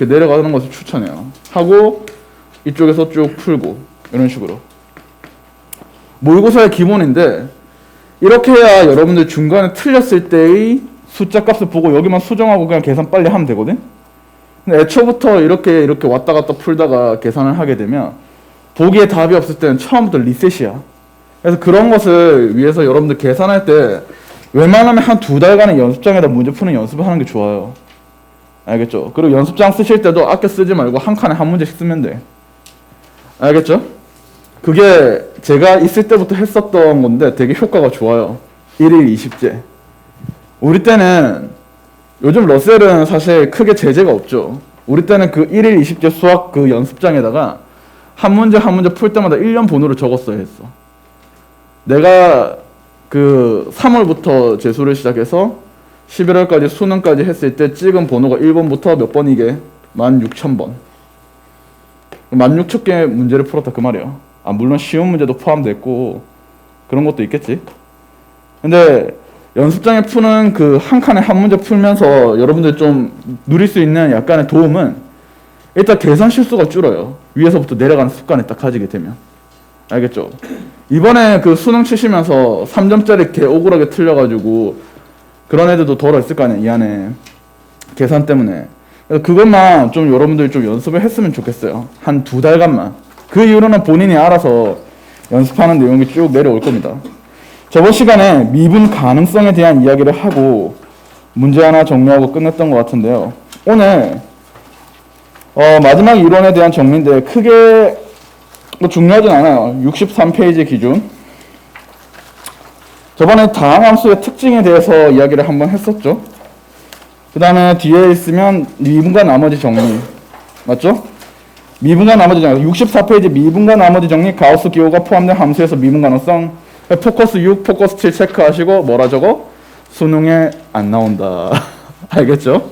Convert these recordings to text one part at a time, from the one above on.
이렇게 내려가는 것을 추천해요. 하고 이쪽에서 쭉 풀고 이런 식으로. 모의고사의 기본인데 이렇게 해야 여러분들 중간에 틀렸을 때의 숫자 값을 보고 여기만 수정하고 그냥 계산 빨리 하면 되거든. 근데 애초부터 이렇게 왔다 갔다 풀다가 계산을 하게 되면 보기에 답이 없을 때는 처음부터 리셋이야. 그래서 그런 것을 위해서 여러분들 계산할 때 웬만하면 한 2달간의 연습장에다 문제 푸는 연습을 하는 게 좋아요. 알겠죠? 그리고 연습장 쓰실 때도 아껴 쓰지 말고 한 칸에 한 문제씩 쓰면 돼. 알겠죠? 그게 제가 있을 때부터 했었던 건데 되게 효과가 좋아요. 1일 20제. 우리 때는 요즘 러셀은 사실 크게 제재가 없죠. 우리 때는 그 1일 20제 수학 그 연습장에다가 한 문제 한 문제 풀 때마다 1년 번호를 적었어야 했어. 내가 그 3월부터 재수를 시작해서 11월까지 수능까지 했을 때 찍은 번호가 1번부터 몇 번이게? 16,000번. 16,000개 문제를 풀었다 그 말이야. 아, 물론 쉬운 문제도 포함됐고 그런 것도 있겠지. 근데 연습장에 푸는 그 한 칸에 한 문제 풀면서 여러분들 좀 누릴 수 있는 약간의 도움은 일단 계산 실수가 줄어요. 위에서부터 내려가는 습관이 딱 가지게 되면. 알겠죠? 이번에 그 수능 치시면서 3점짜리 개 억울하게 틀려가지고 그런 애들도 덜어 있을 거 아니야, 이 안에. 계산 때문에. 그래서 그것만 좀 여러분들이 좀 연습을 했으면 좋겠어요. 한 2달간만. 그 이후로는 본인이 알아서 연습하는 내용이 쭉 내려올 겁니다. 저번 시간에 미분 가능성에 대한 이야기를 하고 문제 하나 정리하고 끝냈던 것 같은데요. 오늘 마지막 이론에 대한 정리인데 크게 뭐 중요하진 않아요. 63페이지 기준. 저번에 다항함수의 특징에 대해서 이야기를 한번 했었죠. 그 다음에 뒤에 있으면 미분과 나머지 정리. 맞죠? 미분과 나머지 정리. 64페이지 미분과 나머지 정리. 가우스 기호가 포함된 함수에서 미분 가능성. 포커스 6, 포커스 7 체크하시고 뭐라 적어? 수능에 안 나온다. 알겠죠?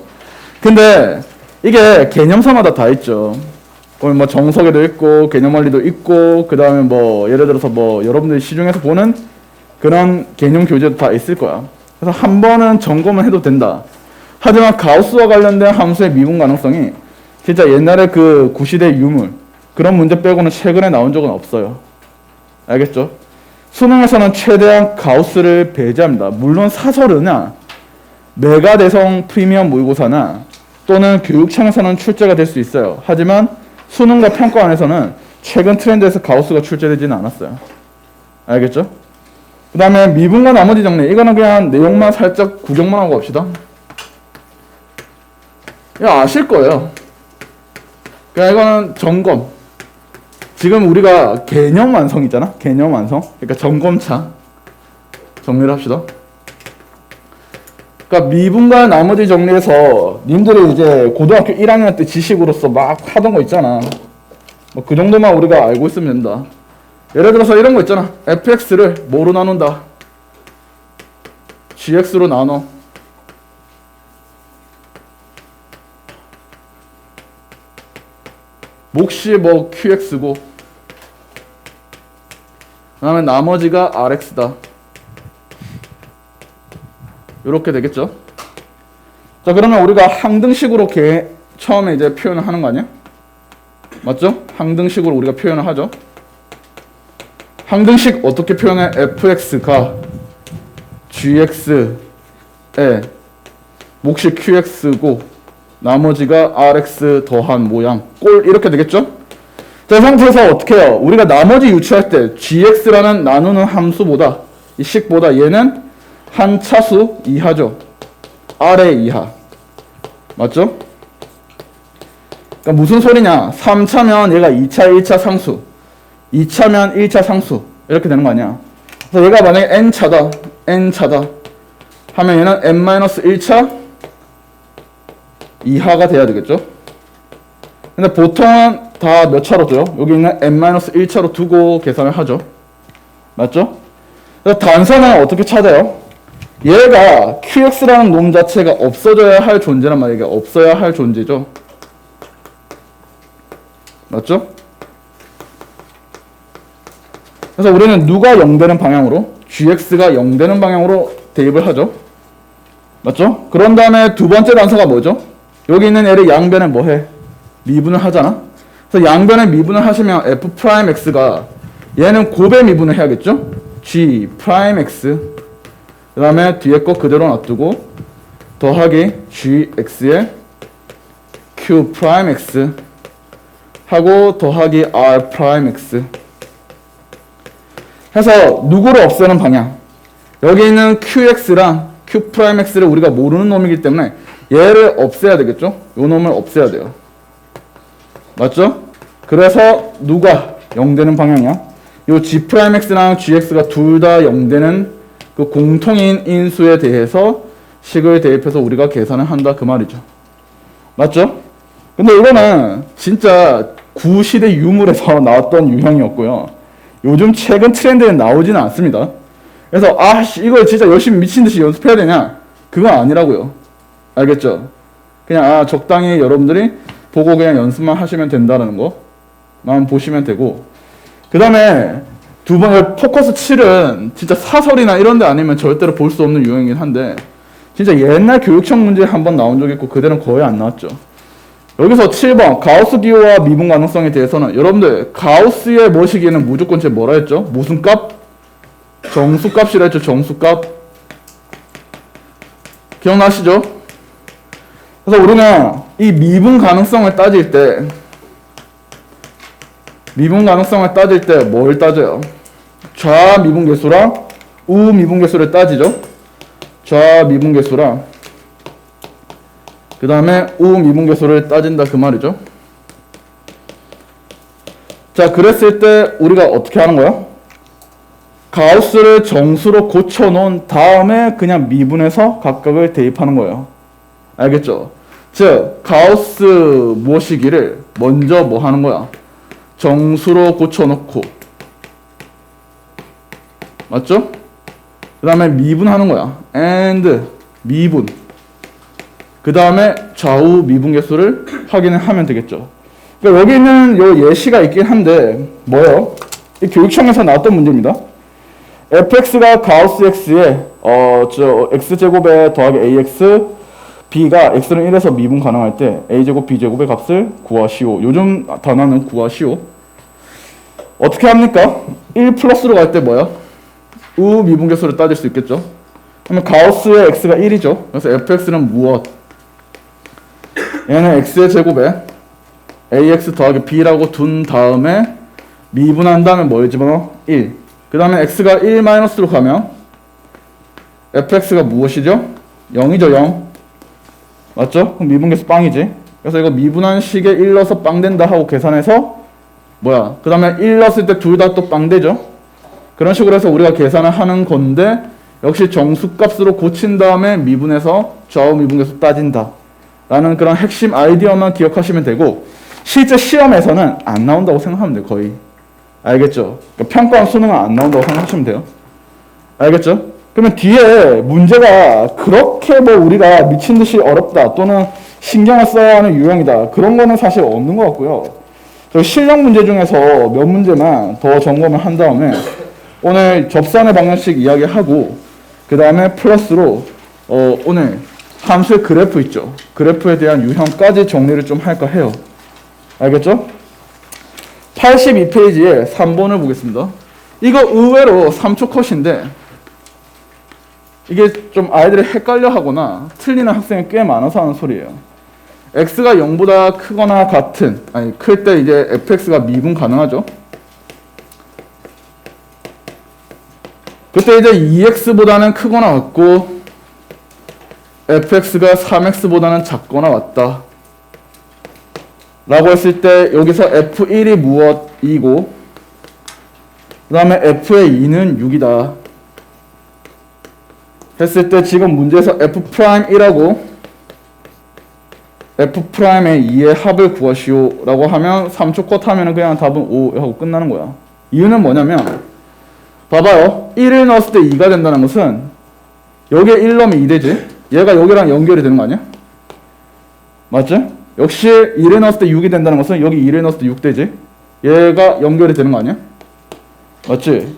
근데 이게 개념사마다 다 있죠. 뭐 정석에도 있고 개념원리도 있고 그 다음에 뭐 예를 들어서 뭐 여러분들이 시중에서 보는 그런 개념 교재도 다 있을 거야. 그래서 한 번은 점검을 해도 된다. 하지만 가우스와 관련된 함수의 미분 가능성이 진짜 옛날에 그 구시대 유물 그런 문제 빼고는 최근에 나온 적은 없어요. 알겠죠? 수능에서는 최대한 가우스를 배제합니다. 물론 사설이나 메가대성 프리미엄 모의고사나 또는 교육청에서는 출제가 될 수 있어요. 하지만 수능과 평가원에서는 최근 트렌드에서 가우스가 출제되지는 않았어요. 알겠죠? 그 다음에 미분과 나머지 정리. 이거는 그냥 내용만 살짝 구경만 하고 갑시다. 이거 아실 거예요. 그냥 이거는 점검. 지금 우리가 개념 완성이잖아. 개념 완성. 그러니까 점검차. 정리를 합시다. 그러니까 미분과 나머지 정리해서 님들이 이제 고등학교 1학년 때 지식으로서 막 하던 거 있잖아. 뭐 그 정도만 우리가 알고 있으면 된다. 예를 들어서 이런 거 있잖아. fx를 뭐로 나눈다? gx로 나눠. 몫이 뭐 qx고 그 다음에 나머지가 rx다. 이렇게 되겠죠. 자, 그러면 우리가 항등식으로 처음에 이제 표현을 하는 거 아니야? 맞죠? 항등식으로 우리가 표현을 하죠. 항등식 어떻게 표현해? fx가 gx에 몫이 qx고 나머지가 rx 더한 모양 꼴 이렇게 되겠죠? 자, 이 상태에서 어떻게 해요? 우리가 나머지 유추할 때 gx라는 나누는 함수보다 이 식보다 얘는 한 차수 이하죠. r의 이하. 맞죠? 그러니까 무슨 소리냐? 3차면 얘가 2차, 1차 상수. 2차면 1차 상수. 이렇게 되는 거 아니야? 그래서 얘가 만약에 n차다. n차다. 하면 얘는 n-1차 이하가 돼야 되겠죠? 근데 보통은 다 몇 차로 둬요? 여기 있는 n-1차로 두고 계산을 하죠. 맞죠? 그래서 단선은 어떻게 찾아요? 얘가 qx라는 놈 자체가 없어져야 할 존재란 말이에요. 없어야 할 존재죠. 맞죠? 그래서 우리는 누가 0되는 방향으로? gx가 0되는 방향으로 대입을 하죠. 맞죠? 그런 다음에 두 번째 단서가 뭐죠? 여기 있는 애를 양변에 뭐 해? 미분을 하잖아. 그래서 양변에 미분을 하시면 f 프라임 x가 얘는 곱에 미분을 해야겠죠? g 프라임 x 그 다음에 뒤에 거 그대로 놔두고 더하기 gx의 q 프라임 x 하고 더하기 r 프라임 x 해서 누구를 없애는 방향. 여기 있는 qx랑 q 프라임 x를 우리가 모르는 놈이기 때문에 얘를 없애야 되겠죠? 요 놈을 없애야 돼요. 맞죠? 그래서 누가 0 되는 방향이야? 요 g 프라임 x랑 gx가 둘 다 0 되는 그 공통인 인수에 대해서 식을 대입해서 우리가 계산을 한다 그 말이죠. 맞죠? 근데 이거는 진짜 구시대 유물에서 나왔던 유형이었고요. 요즘 최근 트렌드에 나오지는 않습니다. 그래서 이걸 진짜 열심히 미친듯이 연습해야 되냐? 그건 아니라고요. 알겠죠? 그냥 적당히 여러분들이 보고 그냥 연습만 하시면 된다는 거만 보시면 되고, 그 다음에 두 번째 포커스 7은 진짜 사설이나 이런 데 아니면 절대로 볼 수 없는 유형이긴 한데 진짜 옛날 교육청 문제에 한번 나온 적이 있고 그대로는 거의 안 나왔죠. 여기서 7번 가우스 기호와 미분 가능성에 대해서는 여러분들 가우스의 모시기에는 무조건 제 뭐라 했죠? 무슨 값? 정수값이라 했죠. 정수값. 기억나시죠? 그래서 우리는 이 미분 가능성을 따질 때 뭘 따져요? 좌 미분계수랑 우 미분계수를 따지죠. 좌 미분계수랑 그 다음에 우 미분계수를 따진다 그 말이죠. 자, 그랬을 때 우리가 어떻게 하는 거야? 가우스를 정수로 고쳐놓은 다음에 그냥 미분해서 각각을 대입하는 거예요. 알겠죠? 즉 가우스 모시기를 먼저 뭐 하는 거야? 정수로 고쳐놓고, 맞죠? 그 다음에 미분하는 거야. and 미분. 그 다음에 좌우 미분계수를 확인을 하면 되겠죠. 그러니까 여기 있는 요 예시가 있긴 한데 뭐예요? 이 교육청에서 나왔던 문제입니다. fx가 가우스 x에 x제곱에 더하기 ax b가 x는 1에서 미분 가능할 때 a제곱 b제곱의 값을 구하시오. 요즘 단어는 구하시오. 어떻게 합니까? 1 플러스로 갈 때 뭐야? 우 미분계수를 따질 수 있겠죠. 그러면 가우스의 x가 1이죠. 그래서 fx는 무엇? 얘는 x의 제곱에 ax 더하기 b라고 둔 다음에 미분한 다음에 뭘 집어넣어? 1. 그 다음에 x가 1 마이너스로 가면 fx가 무엇이죠? 0이죠. 0. 맞죠? 그럼 미분계수 빵이지. 그래서 이거 미분한 식에 1 넣어서 빵 된다 하고 계산해서 뭐야? 그 다음에 1 넣었을 때 둘 다 또 빵 되죠? 그런 식으로 해서 우리가 계산을 하는 건데 역시 정수값으로 고친 다음에 미분해서 좌우 미분계수 따진다 라는 그런 핵심 아이디어만 기억하시면 되고, 실제 시험에서는 안 나온다고 생각하면 돼요. 거의. 알겠죠? 그러니까 평가원 수능은 안 나온다고 생각하시면 돼요. 알겠죠? 그러면 뒤에 문제가 그렇게 뭐 우리가 미친듯이 어렵다 또는 신경을 써야 하는 유형이다 그런 거는 사실 없는 것 같고요. 실력 문제 중에서 몇 문제만 더 점검을 한 다음에 오늘 접선의 방정식 이야기하고 그 다음에 플러스로 오늘 함수의 그래프 있죠. 그래프에 대한 유형까지 정리를 좀 할까 해요. 알겠죠? 82페이지에 3번을 보겠습니다. 이거 의외로 3초 컷인데 이게 좀 아이들이 헷갈려 하거나 틀리는 학생이 꽤 많아서 하는 소리예요. x가 0보다 크거나 같은, 클 때 이제 fx가 미분 가능하죠. 그때 이제 2x보다는 크거나 같고 fx가 3x보다는 작거나 같다 라고 했을 때 여기서 f1이 무엇이고 그 다음에 f의 2는 6이다 했을 때 지금 문제에서 f'1하고 f'의 2의 합을 구하시오 라고 하면 3초 컷 하면 그냥 답은 5 하고 끝나는 거야. 이유는 뭐냐면 봐봐요. 1을 넣었을 때 2가 된다는 것은 여기에 1 넣으면 2 되지. 얘가 여기랑 연결이 되는 거 아니야? 맞지? 역시 1을 넣었을 때 6이 된다는 것은 여기 2를 넣었을 때 6 되지. 얘가 연결이 되는 거 아니야? 맞지?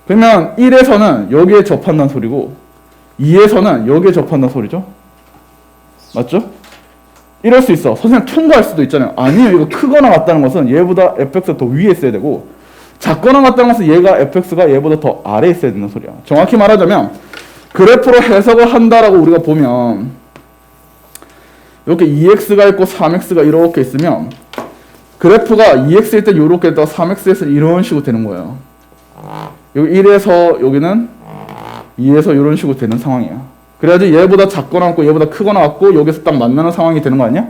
그러면 1에서는 여기에 접한다는 소리고 2에서는 여기에 접한다는 소리죠. 맞죠? 이럴 수 있어. 선생님 통과할 수도 있잖아요. 아니요. 이거 크거나 같다는 것은 얘보다 fx가 더 위에 있어야 되고 작거나 같다는 것은 얘가 fx가 얘보다 더 아래에 있어야 된다는 소리야. 정확히 말하자면 그래프로 해석을 한다라고 우리가 보면 이렇게 2x가 있고 3x가 이렇게 있으면 그래프가 2x일 때 이렇게 있다가 3x에서 이런 식으로 되는 거예요. 여기 1에서 여기는 2에서 이런 식으로 되는 상황이야. 그래야지 얘보다 작거나 같고 얘보다 크거나 같고 여기서 딱 만나는 상황이 되는 거 아니야?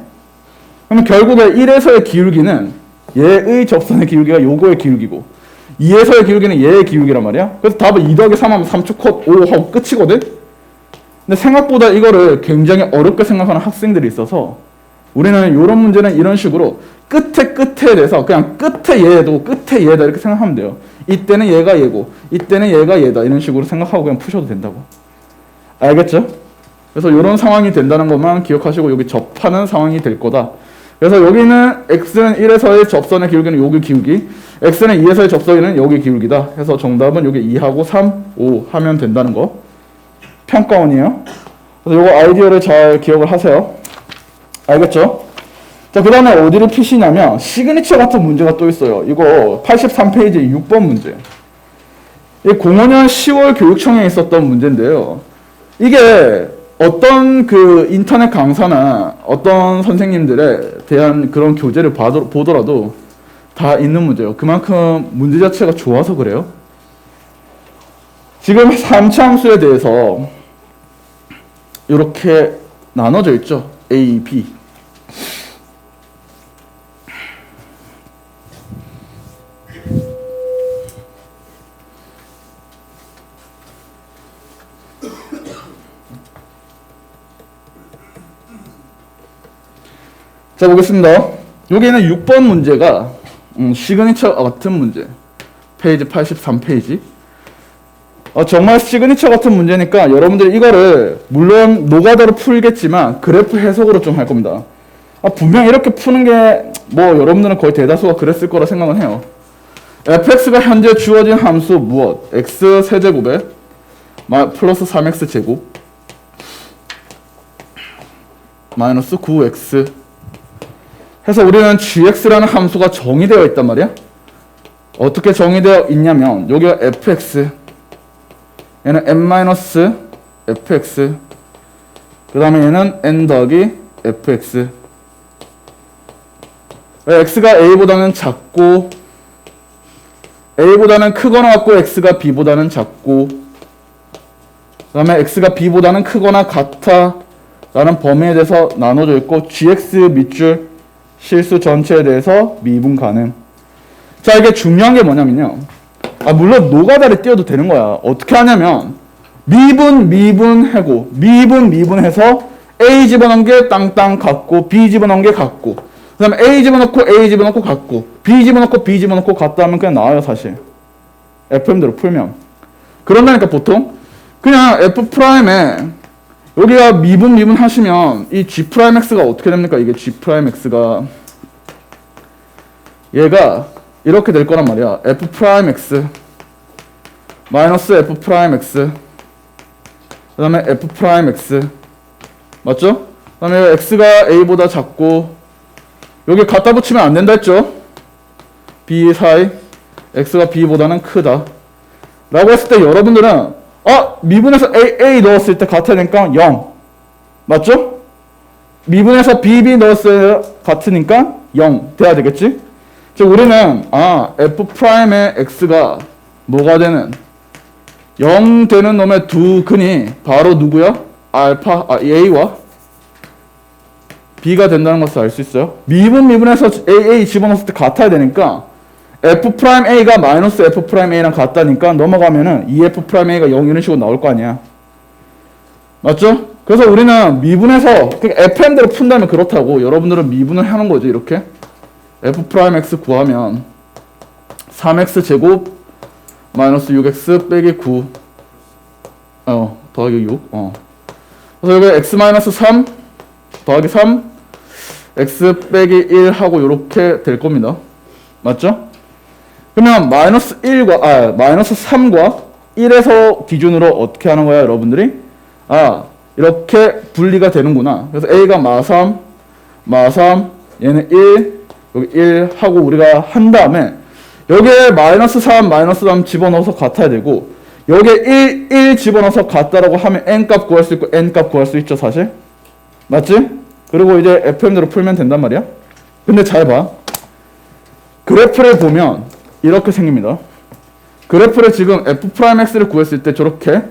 그러면 결국에 1에서의 기울기는 얘의 접선의 기울기가 요거의 기울기고 2에서의 기울기는 얘의 기울기란 말이야. 그래서 답은 2 더하기 3 하면 3초 컷 5 하고 끝이거든? 근데 생각보다 이거를 굉장히 어렵게 생각하는 학생들이 있어서 우리는 이런 문제는 이런 식으로 끝에 대해서 그냥 끝에 얘도 끝에 얘다 이렇게 생각하면 돼요. 이때는 얘가 얘고 이때는 얘가 얘다 이런 식으로 생각하고 그냥 푸셔도 된다고. 알겠죠? 그래서 이런 상황이 된다는 것만 기억하시고 여기 접하는 상황이 될 거다. 그래서 여기는 x는 1에서의 접선의 기울기는 여기 기울기, x는 2에서의 접선은 여기 기울기다. 해서 정답은 여기 2하고 3, 5 하면 된다는 거. 평가원이에요. 그래서 요거 아이디어를 잘 기억을 하세요. 알겠죠? 자, 그 다음에 어디를 피시냐면 시그니처 같은 문제가 또 있어요. 이거 83페이지 6번 문제. 이 05년 10월 교육청에 있었던 문제인데요. 이게 어떤 그 인터넷 강사나 어떤 선생님들에 대한 그런 교재를 보더라도 다 있는 문제예요. 그만큼 문제 자체가 좋아서 그래요. 지금 3차 함수에 대해서 이렇게 나눠져 있죠. A, B. 자, 보겠습니다. 여기는 6번 문제가 시그니처 같은 문제. 페이지 83페이지. 정말 시그니처 같은 문제니까 여러분들이 이거를 물론 노가다로 풀겠지만 그래프 해석으로 좀 할 겁니다. 분명 이렇게 푸는 게 뭐 여러분들은 거의 대다수가 그랬을 거라 생각은 해요. fx가 현재 주어진 함수 무엇? x 세제곱에 플러스 3x 제곱 마이너스 9x 해서 우리는 gx라는 함수가 정의되어 있단 말이야. 어떻게 정의되어 있냐면 여기가 fx 얘는 n-fx 그 다음에 얘는 n 더하기 fx x가 a보다는 작고 a보다는 크거나 같고 x가 b보다는 작고 그 다음에 x가 b보다는 크거나 같아 라는 범위에 대해서 나눠져 있고 gx 밑줄 실수 전체에 대해서 미분 가능. 자, 이게 중요한 게 뭐냐면요. 물론 노가다를 띄워도 되는 거야. 어떻게 하냐면 미분하고 미분해서 A 집어넣은 게 땅땅 같고 B 집어넣은 게 같고 그 다음에 A 집어넣고 같고 B 집어넣고 같다 하면 그냥 나와요 사실. FM대로 풀면. 그런다니까 보통 그냥 F'에 여기가 미분 하시면 이 G'X가 어떻게 됩니까? 이게 G'X가 얘가 이렇게 될 거란 말이야. F'X 마이너스 F'X 그 다음에 F'X 맞죠? 그 다음에 X가 A보다 작고 여기 갖다 붙이면 안 된다 했죠? B 사이 X가 B보다는 크다 라고 했을 때 여러분들은 미분해서 A 넣었을 때 같으니까 0 맞죠? 미분해서 B 넣었을 때 같으니까 0 돼야 되겠지? 즉 우리는 F'의 X가 뭐가 되는 0 되는 놈의 두 근이 바로 누구야? A와 B가 된다는 것을 알 수 있어요. 미분해서 A 집어넣었을 때 같아야 되니까 F'A가 마이너스 F'A랑 같다니까 넘어가면은 2F'A가 0 이런 식으로 나올 거 아니야. 맞죠? 그래서 우리는 미분해서 FM대로 푼다면 그렇다고 여러분들은 미분을 하는 거지 이렇게 F'X 구하면 3x 제곱 마이너스 6x 빼기 9 더하기 6 그래서 여기 x 마이너스 3 더하기 3 x 빼기 1 하고 이렇게 될 겁니다. 맞죠? 그러면 마이너스 3과 1에서 기준으로 어떻게 하는 거야 여러분들이? 이렇게 분리가 되는구나. 그래서 a가 마3 마3 얘는 1 여기 1 하고 우리가 한 다음에 여기에 마이너스 3 마이너스 3 집어넣어서 같아야 되고 여기에 1 집어넣어서 같다라고 하면 n값 구할 수 있고 n값 구할 수 있죠 사실. 맞지? 그리고 이제 FM대로 풀면 된단 말이야. 근데 잘 봐. 그래프를 보면 이렇게 생깁니다. 그래프를 지금 F'X를 구했을 때 저렇게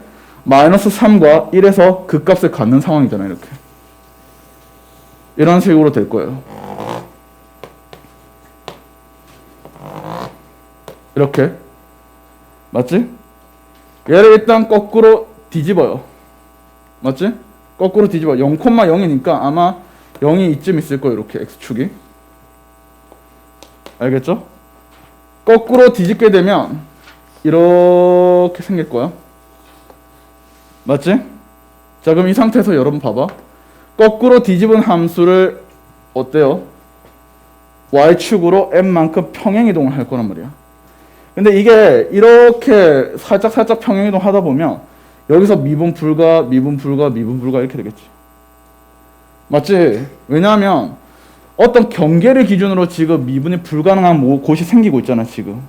마이너스 3과 1에서 그 값을 갖는 상황이잖아요. 이렇게. 이런 식으로 될 거예요. 이렇게. 맞지? 얘를 일단 거꾸로 뒤집어요. 맞지? 거꾸로 뒤집어. 0,0이니까 아마 0이 이쯤 있을 거예요. 이렇게 X축이. 알겠죠? 거꾸로 뒤집게 되면 이렇게 생길 거야. 맞지? 자, 그럼 이 상태에서 여러분 봐봐. 거꾸로 뒤집은 함수를 어때요? Y축으로 M만큼 평행이동을 할 거란 말이야. 근데 이게 이렇게 살짝 평행이동 하다 보면 여기서 미분 불가 이렇게 되겠지. 맞지? 왜냐하면 어떤 경계를 기준으로 지금 미분이 불가능한 곳이 생기고 있잖아 지금.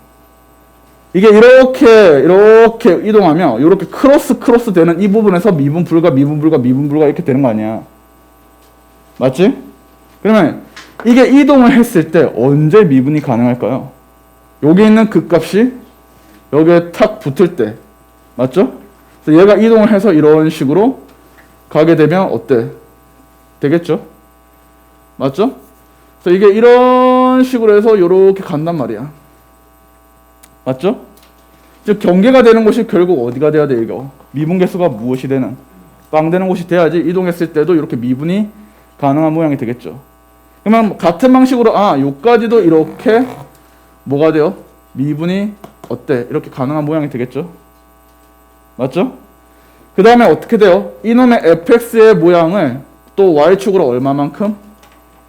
이게 이렇게 이동하면 이렇게 크로스 되는 이 부분에서 미분 불가 이렇게 되는 거 아니야. 맞지? 그러면 이게 이동을 했을 때 언제 미분이 가능할까요? 여기 있는 그 값이 여기에 탁 붙을 때. 맞죠? 그래서 얘가 이동을 해서 이런 식으로 가게 되면 어때? 되겠죠? 맞죠? 그래서 이게 이런 식으로 해서 이렇게 간단 말이야. 맞죠? 즉 경계가 되는 곳이 결국 어디가 돼야 돼 이거? 미분 개수가 무엇이 되는? 빵 되는 곳이 돼야지 이동했을 때도 이렇게 미분이 가능한 모양이 되겠죠. 그러면 같은 방식으로 요까지도 이렇게 뭐가 돼요? 미분이 어때? 이렇게 가능한 모양이 되겠죠. 맞죠? 그 다음에 어떻게 돼요? 이놈의 fx의 모양을 또 y축으로 얼마만큼?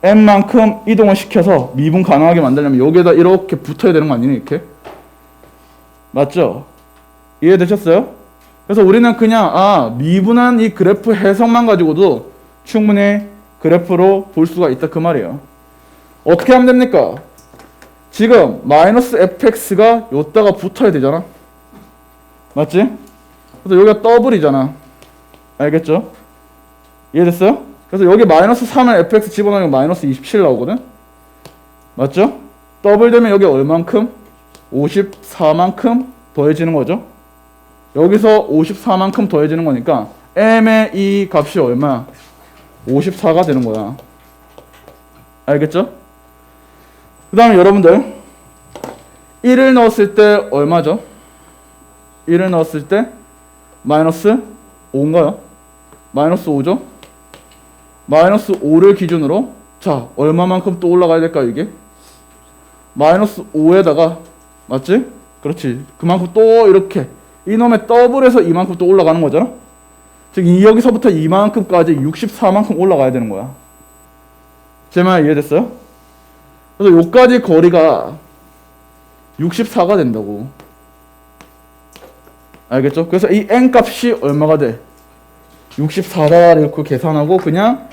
n만큼 이동을 시켜서 미분 가능하게 만들려면 여기에다 이렇게 붙어야 되는 거 아니니? 이렇게. 맞죠? 이해되셨어요? 그래서 우리는 그냥 미분한 이 그래프 해석만 가지고도 충분히 그래프로 볼 수가 있다 그 말이에요. 어떻게 하면 됩니까? 지금 마이너스 fx가 요따가 붙어야 되잖아. 맞지? 그래서 여기가 더블이잖아. 알겠죠? 이해됐어요? 그래서 여기 마이너스 3을 fx 집어넣으면 마이너스 27 나오거든? 맞죠? 더블 되면 여기 얼만큼? 54만큼 더해지는 거죠. 여기서 54만큼 더해지는 거니까 m의 이 값이 얼마야? 54가 되는 거야. 알겠죠? 그 다음에 여러분들 1을 넣었을 때 얼마죠? 1을 넣었을 때 마이너스 5인가요? 마이너스 5죠? 마이너스 5를 기준으로 자 얼마만큼 또 올라가야 될까요 이게? 마이너스 5에다가 맞지? 그렇지. 그만큼 또 이렇게 이놈의 더블에서 이만큼 또 올라가는 거잖아. 즉 여기서부터 이만큼까지 64만큼 올라가야 되는 거야. 제 말 이해됐어요? 그래서 요까지 거리가 64가 된다고. 알겠죠? 그래서 이 n값이 얼마가 돼? 64다 이렇게 계산하고 그냥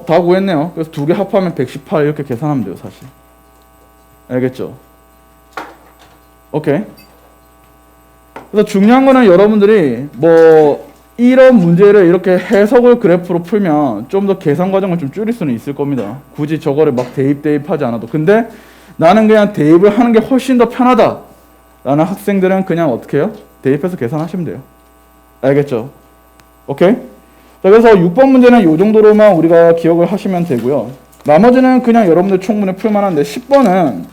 다 구했네요. 그래서 두 개 합하면 118 이렇게 계산하면 돼요 사실. 알겠죠? 오케이. 그래서 중요한 거는 여러분들이 이런 문제를 이렇게 해석을 그래프로 풀면 좀 더 계산 과정을 좀 줄일 수는 있을 겁니다. 굳이 저거를 막 대입하지 않아도. 근데 나는 그냥 대입을 하는 게 훨씬 더 편하다 라는 학생들은 그냥 어떻게 해요? 대입해서 계산하시면 돼요. 알겠죠? 오케이? 자, 그래서 6번 문제는 이 정도로만 우리가 기억을 하시면 되고요. 나머지는 그냥 여러분들 충분히 풀만한데 10번은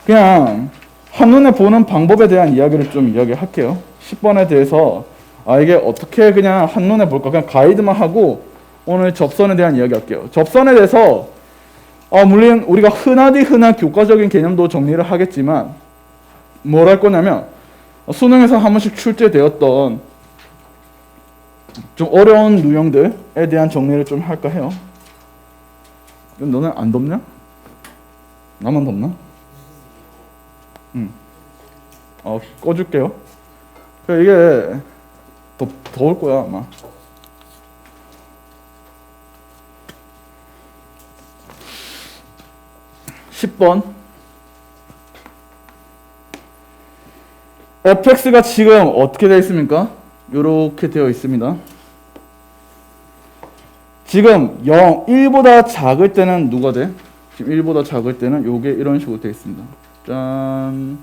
그냥 한눈에 보는 방법에 대한 이야기를 좀 이야기할게요. 10번에 대해서 이게 어떻게 그냥 한눈에 볼까? 그냥 가이드만 하고 오늘 접선에 대한 이야기 할게요. 접선에 대해서 물론 우리가 흔한 교과적인 개념도 정리를 하겠지만 뭘 할 거냐면 수능에서 한 번씩 출제되었던 좀 어려운 유형들에 대한 정리를 좀 할까 해요. 너는 안 덥냐? 나만 덥나? 꺼줄게요. 이게 더울 거야 아마. 10번. fx가 지금 어떻게 되어 있습니까? 이렇게 되어 있습니다. 지금 0, 1보다 작을 때는 누가 돼? 지금 1보다 작을 때는 요게 이런 식으로 되어 있습니다. 짠.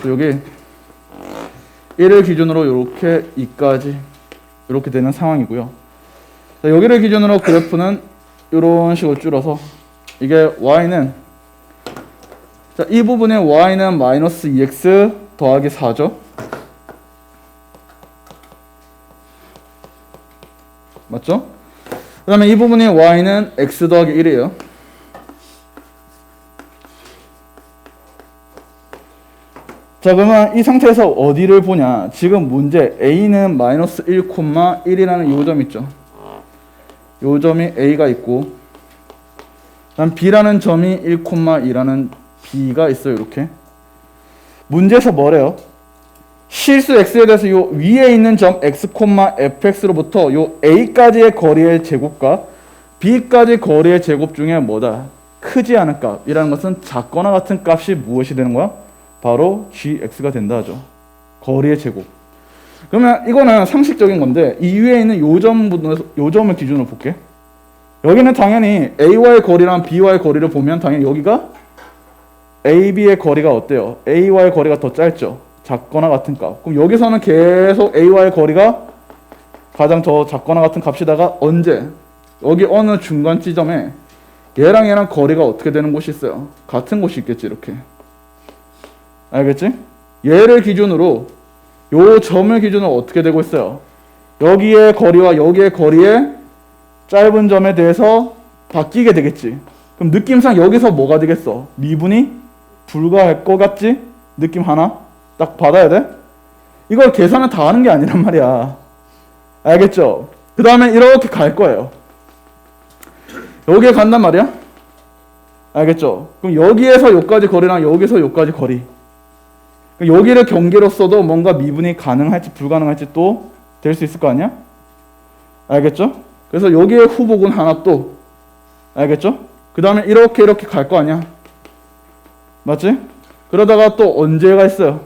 여기 1을 기준으로 이렇게 2까지 이렇게 되는 상황이고요. 자, 여기를 기준으로 그래프는 이런 식으로 줄어서 이게 y는 자, 이 부분에 y는 마이너스 2x 더하기 4죠. 맞죠? 그 다음에 이 부분에 y는 x 더하기 1이에요. 자, 그러면 이 상태에서 어디를 보냐? 지금 문제 a는 마이너스 1, 1이라는 요점 있죠. 요점이 a가 있고 다음 b라는 점이 1, 2라는 b가 있어요. 이렇게 문제에서 뭐래요? 실수 x에 대해서 요 위에 있는 점 x, fx로부터 요 a까지의 거리의 제곱과 b까지 거리의 제곱 중에 뭐다? 크지 않은 값이라는 것은 작거나 같은 값이 무엇이 되는 거야? 바로 gx가 된다 하죠. 거리의 제곱. 그러면 이거는 상식적인 건데 이 위에 있는 요점을 기준으로 볼게. 여기는 당연히 a와의 거리랑 b와의 거리를 보면 당연히 여기가 ab의 거리가 어때요? a와의 거리가 더 짧죠. 작거나 같은 값. 그럼 여기서는 계속 a와의 거리가 가장 더 작거나 같은 값이다가 언제? 여기 어느 중간 지점에 얘랑 거리가 어떻게 되는 곳이 있어요? 같은 곳이 있겠지. 이렇게. 알겠지? 얘를 기준으로 요 점을 기준으로 어떻게 되고 있어요? 여기의 거리와 여기의 거리의 짧은 점에 대해서 바뀌게 되겠지. 그럼 느낌상 여기서 뭐가 되겠어? 미분이 불가할 것 같지? 느낌 하나 딱 받아야 돼? 이걸 계산을 다 하는 게 아니란 말이야. 알겠죠? 그 다음에 이렇게 갈 거예요. 여기에 간단 말이야. 알겠죠? 그럼 여기에서 여기까지 거리랑 여기서 여기까지 거리. 여기를 경계로써도 뭔가 미분이 가능할지 불가능할지 또 될 수 있을 거 아니야? 알겠죠? 그래서 여기에 후복은 하나 또 알겠죠? 그 다음에 이렇게 갈 거 아니야? 맞지? 그러다가 또 언제가 있어요?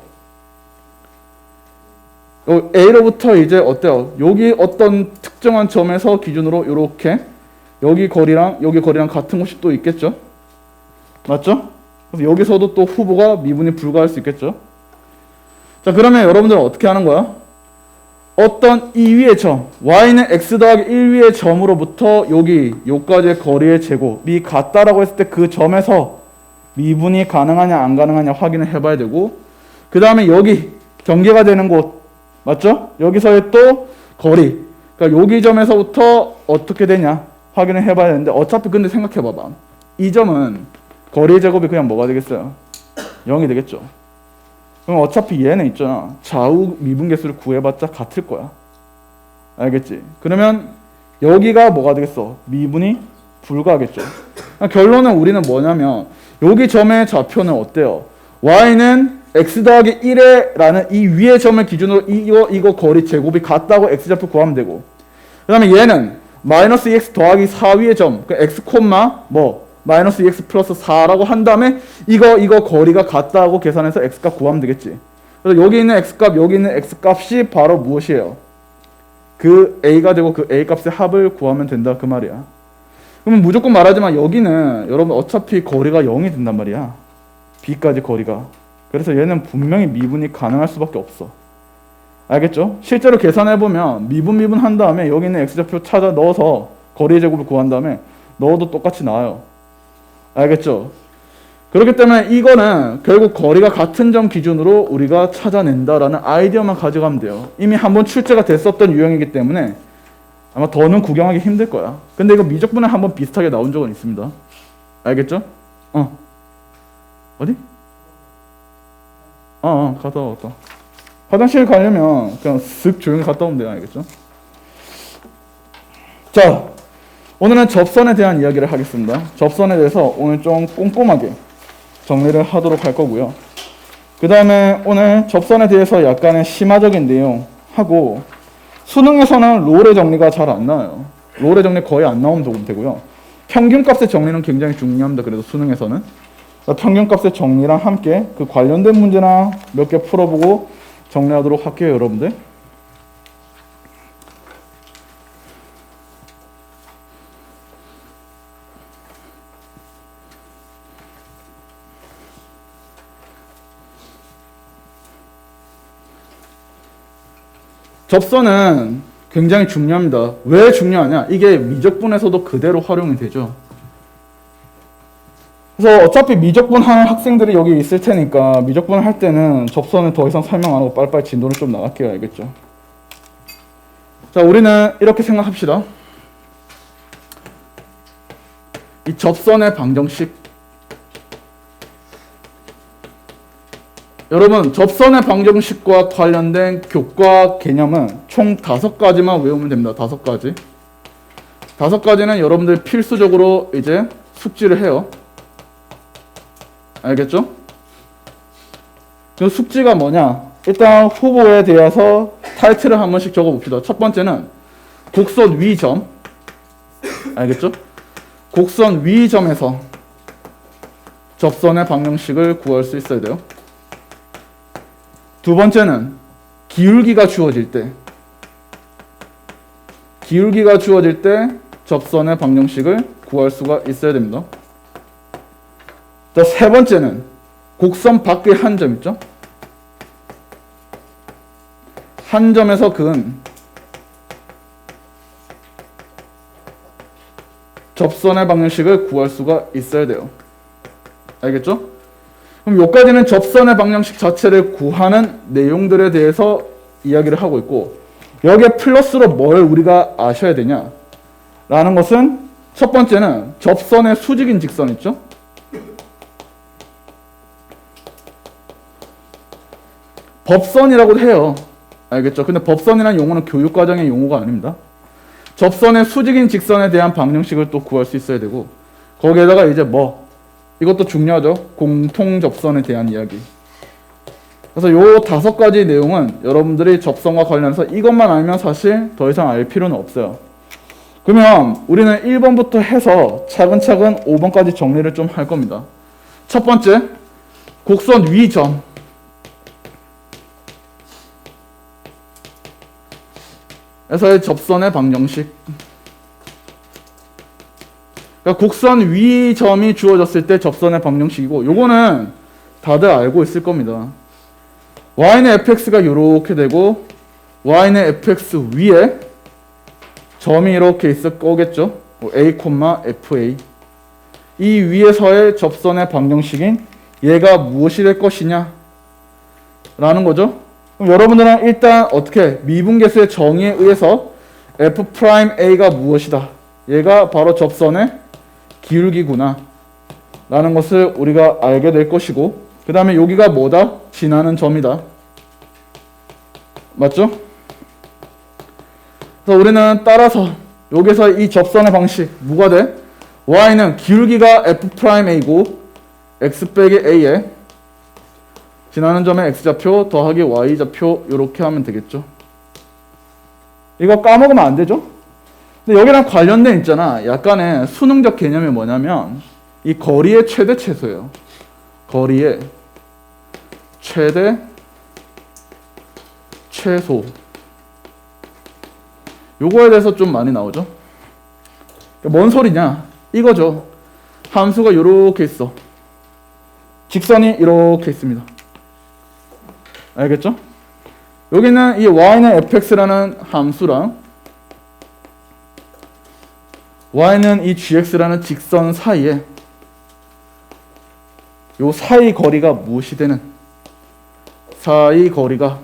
A로부터 이제 어때요? 여기 어떤 특정한 점에서 기준으로 이렇게 여기 거리랑 같은 곳이 또 있겠죠? 맞죠? 그래서 여기서도 또 후보가 미분이 불가할 수 있겠죠? 자, 그러면 여러분들은 어떻게 하는 거야? 어떤 이 위의 점, y는 x 더하기 1 위의 점으로부터 여기까지의 거리의 제곱이 같다라고 했을 때 그 점에서 미분이 가능하냐 안 가능하냐 확인을 해봐야 되고, 그 다음에 여기 경계가 되는 곳 맞죠? 여기서의 또 거리, 그러니까 여기 점에서부터 어떻게 되냐 확인을 해봐야 되는데, 어차피 근데 생각해봐봐, 이 점은 거리의 제곱이 그냥 뭐가 되겠어요? 0이 되겠죠. 그럼 어차피 얘는 있잖아, 좌우 미분계수를 구해봤자 같을 거야. 알겠지? 그러면 여기가 뭐가 되겠어? 미분이 불가하겠죠. 결론은 우리는 뭐냐면 여기 점의 좌표는 어때요? y는 x 더하기 1에 라는 이 위의 점을 기준으로 이거 거리 제곱이 같다고 x좌표 구하면 되고, 그 다음에 얘는 마이너스 2x 더하기 4 위의 점, 그러니까 x 마이너스 2x 플러스 4라고 한 다음에 이거 거리가 같다고 계산해서 x값 구하면 되겠지. 그래서 여기 있는 x값, 여기 있는 x값이 바로 무엇이에요? 그 a가 되고 그 a값의 합을 구하면 된다 그 말이야. 그러면 무조건 말하지만 여기는 여러분 어차피 거리가 0이 된단 말이야. b까지 거리가. 그래서 얘는 분명히 미분이 가능할 수밖에 없어. 알겠죠? 실제로 계산해보면 미분 한 다음에 여기 있는 x좌표 찾아 넣어서 거리의 제곱을 구한 다음에 넣어도 똑같이 나와요. 알겠죠? 그렇기 때문에 이거는 결국 거리가 같은 점 기준으로 우리가 찾아낸다라는 아이디어만 가져가면 돼요. 이미 한번 출제가 됐었던 유형이기 때문에 아마 더는 구경하기 힘들 거야. 근데 이거 미적분에 한번 비슷하게 나온 적은 있습니다. 알겠죠? 어디? 갔다 왔다. 화장실 가려면 그냥 슥 조용히 갔다 오면 돼요. 알겠죠? 자, 오늘은 접선에 대한 이야기를 하겠습니다. 접선에 대해서 오늘 좀 꼼꼼하게 정리를 하도록 할 거고요. 그 다음에 오늘 접선에 대해서 약간의 심화적인 내용 하고, 수능에서는 롤의 정리가 잘 안 나와요. 롤의 정리 거의 안 나오면 되고요. 평균값의 정리는 굉장히 중요합니다. 그래도 수능에서는 평균값의 정리랑 함께 그 관련된 문제나 몇 개 풀어보고 정리하도록 할게요, 여러분들. 접선은 굉장히 중요합니다. 왜 중요하냐? 이게 미적분에서도 그대로 활용이 되죠. 그래서 어차피 미적분 하는 학생들이 여기 있을 테니까 미적분 할 때는 접선을 더 이상 설명 안 하고 빨리빨리 진도를 좀 나갈게요. 알겠죠? 자, 우리는 이렇게 생각합시다. 이 접선의 방정식. 여러분, 접선의 방정식과 관련된 교과 개념은 총 5가지만 외우면 됩니다. 5가지. 5가지는 여러분들 필수적으로 이제 숙지를 해요. 알겠죠? 그 숙지가 뭐냐? 일단 후보에 대해서 타이틀을 한 번씩 적어봅시다. 첫 번째는 곡선 위점. 알겠죠? 곡선 위점에서 접선의 방정식을 구할 수 있어야 돼요. 두 번째는 기울기가 주어질 때, 기울기가 주어질 때 접선의 방정식을 구할 수가 있어야 됩니다. 자, 세 번째는 곡선 밖의 한 점 있죠? 한 점에서 그은 접선의 방정식을 구할 수가 있어야 돼요. 알겠죠? 그럼 여기까지는 접선의 방정식 자체를 구하는 내용들에 대해서 이야기를 하고 있고, 여기에 플러스로 뭘 우리가 아셔야 되냐 라는 것은, 첫 번째는 접선의 수직인 직선 있죠? 법선이라고도 해요. 알겠죠? 근데 법선이라는 용어는 교육과정의 용어가 아닙니다. 접선의 수직인 직선에 대한 방정식을 또 구할 수 있어야 되고, 거기에다가 이제 이것도 중요하죠. 공통접선에 대한 이야기. 그래서 요 5가지 내용은 여러분들이 접선과 관련해서 이것만 알면 사실 더 이상 알 필요는 없어요. 그러면 우리는 1번부터 해서 차근차근 5번까지 정리를 좀 할 겁니다. 첫 번째, 곡선 위점. 에서의 접선의 방정식. 그러니까 곡선 위 점이 주어졌을 때 접선의 방정식이고, 요거는 다들 알고 있을 겁니다. y는 fx가 이렇게 되고 y는 fx 위에 점이 이렇게 있을 거겠죠. a, fa. 이 위에서의 접선의 방정식인 얘가 무엇이 될 것이냐 라는 거죠. 그럼 여러분들은 일단 어떻게 미분계수의 정의에 의해서 f'a가 무엇이다, 얘가 바로 접선의 기울기구나 라는 것을 우리가 알게 될 것이고, 그 다음에 여기가 뭐다? 지나는 점이다. 맞죠? 그래서 우리는 따라서 여기서 이 접선의 방식 뭐가 돼? y는 기울기가 f'a고 x 빼기 a에 지나는 점의 x좌표 더하기 y좌표 이렇게 하면 되겠죠. 이거 까먹으면 안 되죠? 근데 여기랑 관련된 있잖아. 약간의 수능적 개념이 뭐냐면 이 거리의 최대 최소예요. 거리의 최대 최소. 요거에 대해서 좀 많이 나오죠. 뭔 소리냐? 이거죠. 함수가 이렇게 있어. 직선이 이렇게 있습니다. 알겠죠? 여기는 이 y는 fx라는 함수랑 y는 이 gx라는 직선 사이에 요 사이 거리가 무엇이 되는, 사이 거리가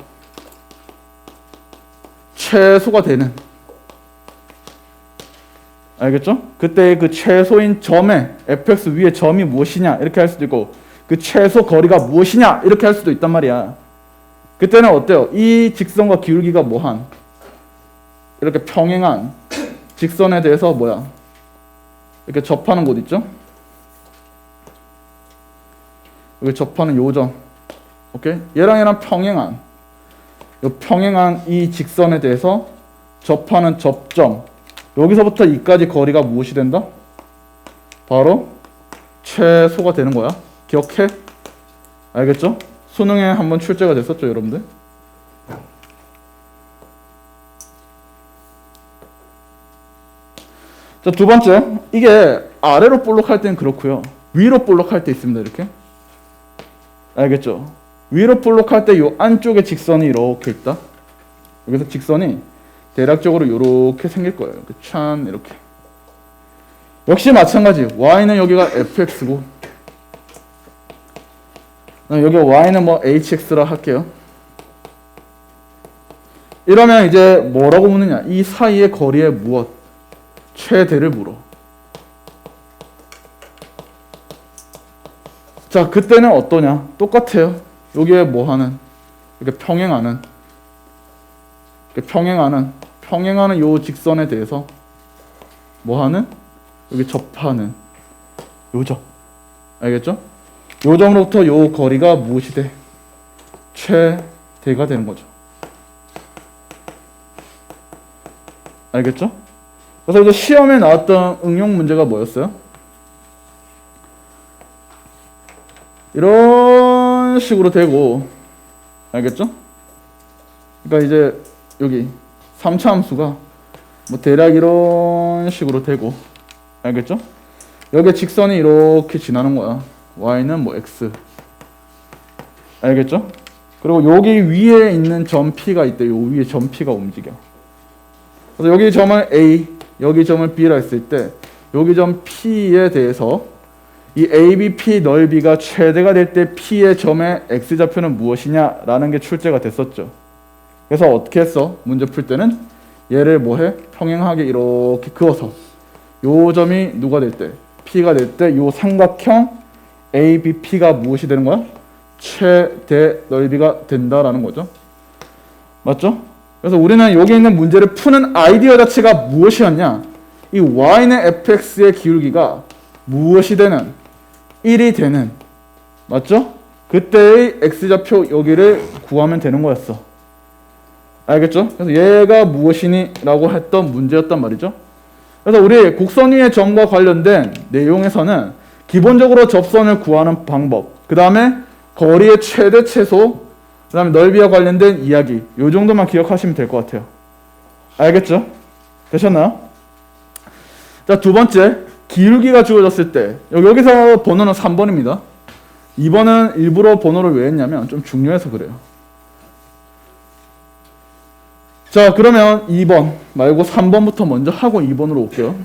최소가 되는, 알겠죠? 그때 그 최소인 점에 fx 위에 점이 무엇이냐 이렇게 할 수도 있고, 그 최소 거리가 무엇이냐 이렇게 할 수도 있단 말이야. 그때는 어때요? 이 직선과 기울기가 뭐한 이렇게 평행한 직선에 대해서 이렇게 접하는 곳 있죠? 여기 접하는 요점. 오케이? 얘랑 평행한 이 직선에 대해서 접하는 접점. 여기서부터 이까지 거리가 무엇이 된다? 바로 최소가 되는 거야. 기억해? 알겠죠? 수능에 한번 출제가 됐었죠, 여러분들? 자, 두 번째. 이게 아래로 볼록할 때는 그렇고요. 위로 볼록할 때 있습니다, 이렇게. 알겠죠? 위로 볼록할 때 요 안쪽에 직선이 이렇게 있다. 여기서 직선이 대략적으로 이렇게 생길 거예요. 이렇게 찬 이렇게. 역시 마찬가지. y는 여기가 fx고 여기 y는 뭐 hx라 할게요. 이러면 이제 뭐라고 묻느냐? 이 사이의 거리에 무엇? 최대를 물어. 자, 그때는 어떠냐? 똑같아요. 여기에 뭐 하는? 이렇게 평행하는 요 직선에 대해서 뭐 하는? 여기 접하는 요 점. 알겠죠? 요 점으로부터 요 거리가 무엇이 돼? 최대가 되는 거죠. 알겠죠? 그래서 이제 시험에 나왔던 응용 문제가 뭐였어요? 이런 식으로 되고, 알겠죠? 그러니까 이제 여기 3차 함수가 뭐 대략 이런 식으로 되고, 알겠죠? 여기 직선이 이렇게 지나는 거야. y는 뭐 x. 알겠죠? 그리고 여기 위에 있는 점 P가 있대. 요 위에 점 P가 움직여. 그래서 여기 점을 A, 여기 점을 B라 했을 때 여기 점 P에 대해서 이 ABP 넓이가 최대가 될 때 P의 점의 X좌표는 무엇이냐라는 게 출제가 됐었죠. 그래서 어떻게 했어? 문제 풀 때는 얘를 뭐해? 평행하게 이렇게 그어서 요 점이 누가 될 때? P가 될 때 요 삼각형 ABP가 무엇이 되는 거야? 최대 넓이가 된다라는 거죠. 맞죠? 그래서 우리는 여기 있는 문제를 푸는 아이디어 자체가 무엇이었냐? 이 y는 fx의 기울기가 무엇이 되는? 1이 되는. 맞죠? 그때의 x좌표 여기를 구하면 되는 거였어. 알겠죠? 그래서 얘가 무엇이니? 라고 했던 문제였단 말이죠. 그래서 우리 곡선 위의 점과 관련된 내용에서는 기본적으로 접선을 구하는 방법, 그 다음에 거리의 최대 최소, 그 다음에 넓이와 관련된 이야기, 요 정도만 기억하시면 될 것 같아요. 알겠죠? 되셨나요? 자, 두 번째, 기울기가 주어졌을 때 여기서 번호는 3번입니다. 2번은 일부러 번호를 왜 했냐면 좀 중요해서 그래요. 자, 그러면 2번 말고 3번부터 먼저 하고 2번으로 올게요.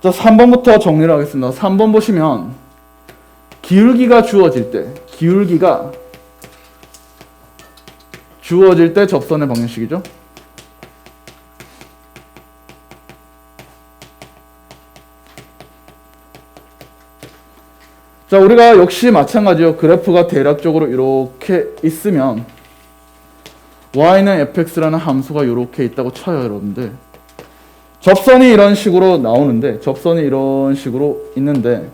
자, 3번부터 정리를 하겠습니다. 3번 보시면 기울기가 주어질 때, 기울기가 주어질 때 접선의 방정식이죠. 자, 우리가 역시 마찬가지요. 그래프가 대략적으로 이렇게 있으면 y는 fx라는 함수가 이렇게 있다고 쳐요, 여러분들. 접선이 이런 식으로 나오는데, 접선이 이런 식으로 있는데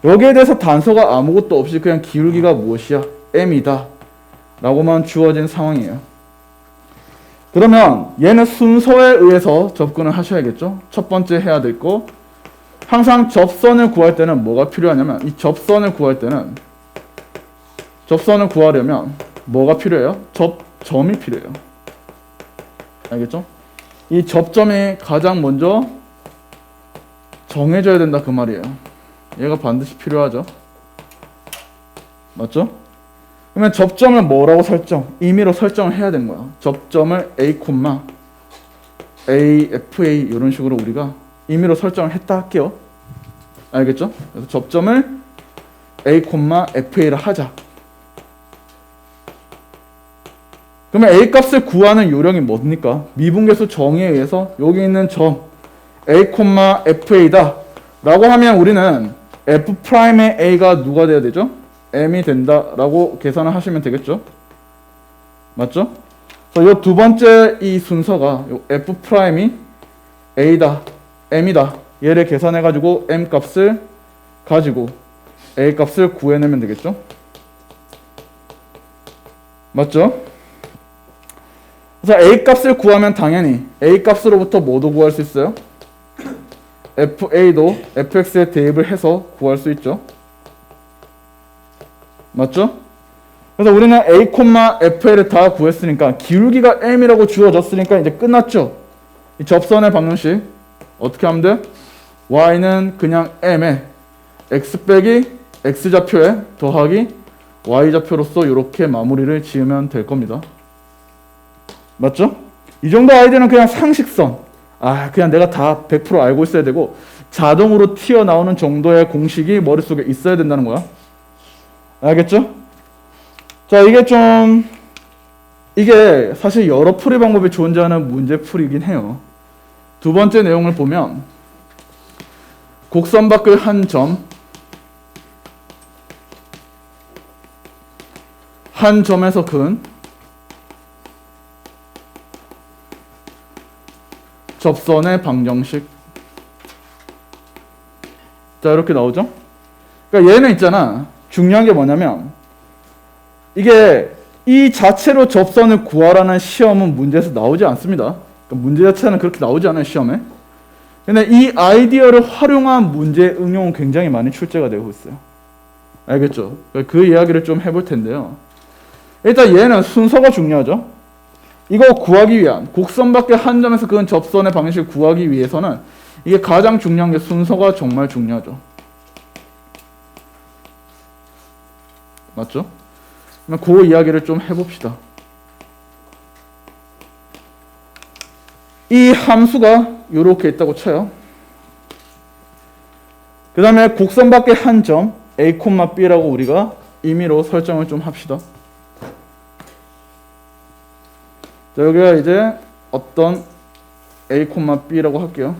여기에 대해서 단서가 아무것도 없이 그냥 기울기가 무엇이야? m이다 라고만 주어진 상황이에요. 그러면 얘는 순서에 의해서 접근을 하셔야겠죠. 첫 번째 해야 될 거, 항상 접선을 구할 때는 뭐가 필요하냐면, 이 접선을 구할 때는, 접선을 구하려면 뭐가 필요해요? 접점이 필요해요. 알겠죠? 이 접점이 가장 먼저 정해져야 된다 그 말이에요. 얘가 반드시 필요하죠. 맞죠? 그러면 접점을 뭐라고 임의로 설정을 해야 되는 거야. 접점을 A, A, FA 이런 식으로 우리가 임의로 설정을 했다 할게요. 알겠죠? 그래서 접점을 A, FA를 하자. 그러면 A 값을 구하는 요령이 뭡니까? 미분계수 정의에 의해서 여기 있는 점 A, FA다 라고 하면 우리는 F'의 A가 누가 돼야 되죠? M이 된다 라고 계산을 하시면 되겠죠? 맞죠? 그래서 이 두 번째 이 순서가 F'이 A다, m이다. 얘를 계산해가지고 m 값을 가지고 a 값을 구해내면 되겠죠? 맞죠? 그래서 a 값을 구하면 당연히 a 값으로부터 뭐도 구할 수 있어요? fa도 fx에 대입을 해서 구할 수 있죠. 맞죠? 그래서 우리는 a, fl을 다 구했으니까 기울기가 m이라고 주어졌으니까 이제 끝났죠. 이 접선의 방정식 어떻게 하면 돼? y는 그냥 m에 x 빼기 x좌표에 더하기 y좌표로서 이렇게 마무리를 지으면 될 겁니다. 맞죠? 이 정도 아이디어는 그냥 상식선. 그냥 내가 다 100% 알고 있어야 되고 자동으로 튀어나오는 정도의 공식이 머릿속에 있어야 된다는 거야. 알겠죠? 자, 이게 사실 여러 풀이 방법이 존재하는 문제풀이긴 해요. 두 번째 내용을 보면 곡선 밖의 한 점에서 근 접선의 방정식. 자, 이렇게 나오죠? 그러니까 얘는 있잖아. 중요한 게 뭐냐면 이게 이 자체로 접선을 구하라는 시험은 문제에서 나오지 않습니다. 그러니까 문제 자체는 그렇게 나오지 않아요, 시험에. 근데 이 아이디어를 활용한 문제 응용은 굉장히 많이 출제가 되고 있어요. 알겠죠? 그 이야기를 좀 해볼 텐데요. 일단 얘는 순서가 중요하죠. 이거 구하기 위한 곡선 밖의 한 점에서 그은 접선의 방식을 구하기 위해서는 이게 가장 중요한 게 순서가 정말 중요하죠. 맞죠? 그럼 그 이야기를 좀 해봅시다. 이 함수가 이렇게 있다고 쳐요. 그 다음에 곡선 밖의 한 점 a, b라고 우리가 임의로 설정을 좀 합시다. 자, 여기가 이제 어떤 a, b라고 할게요.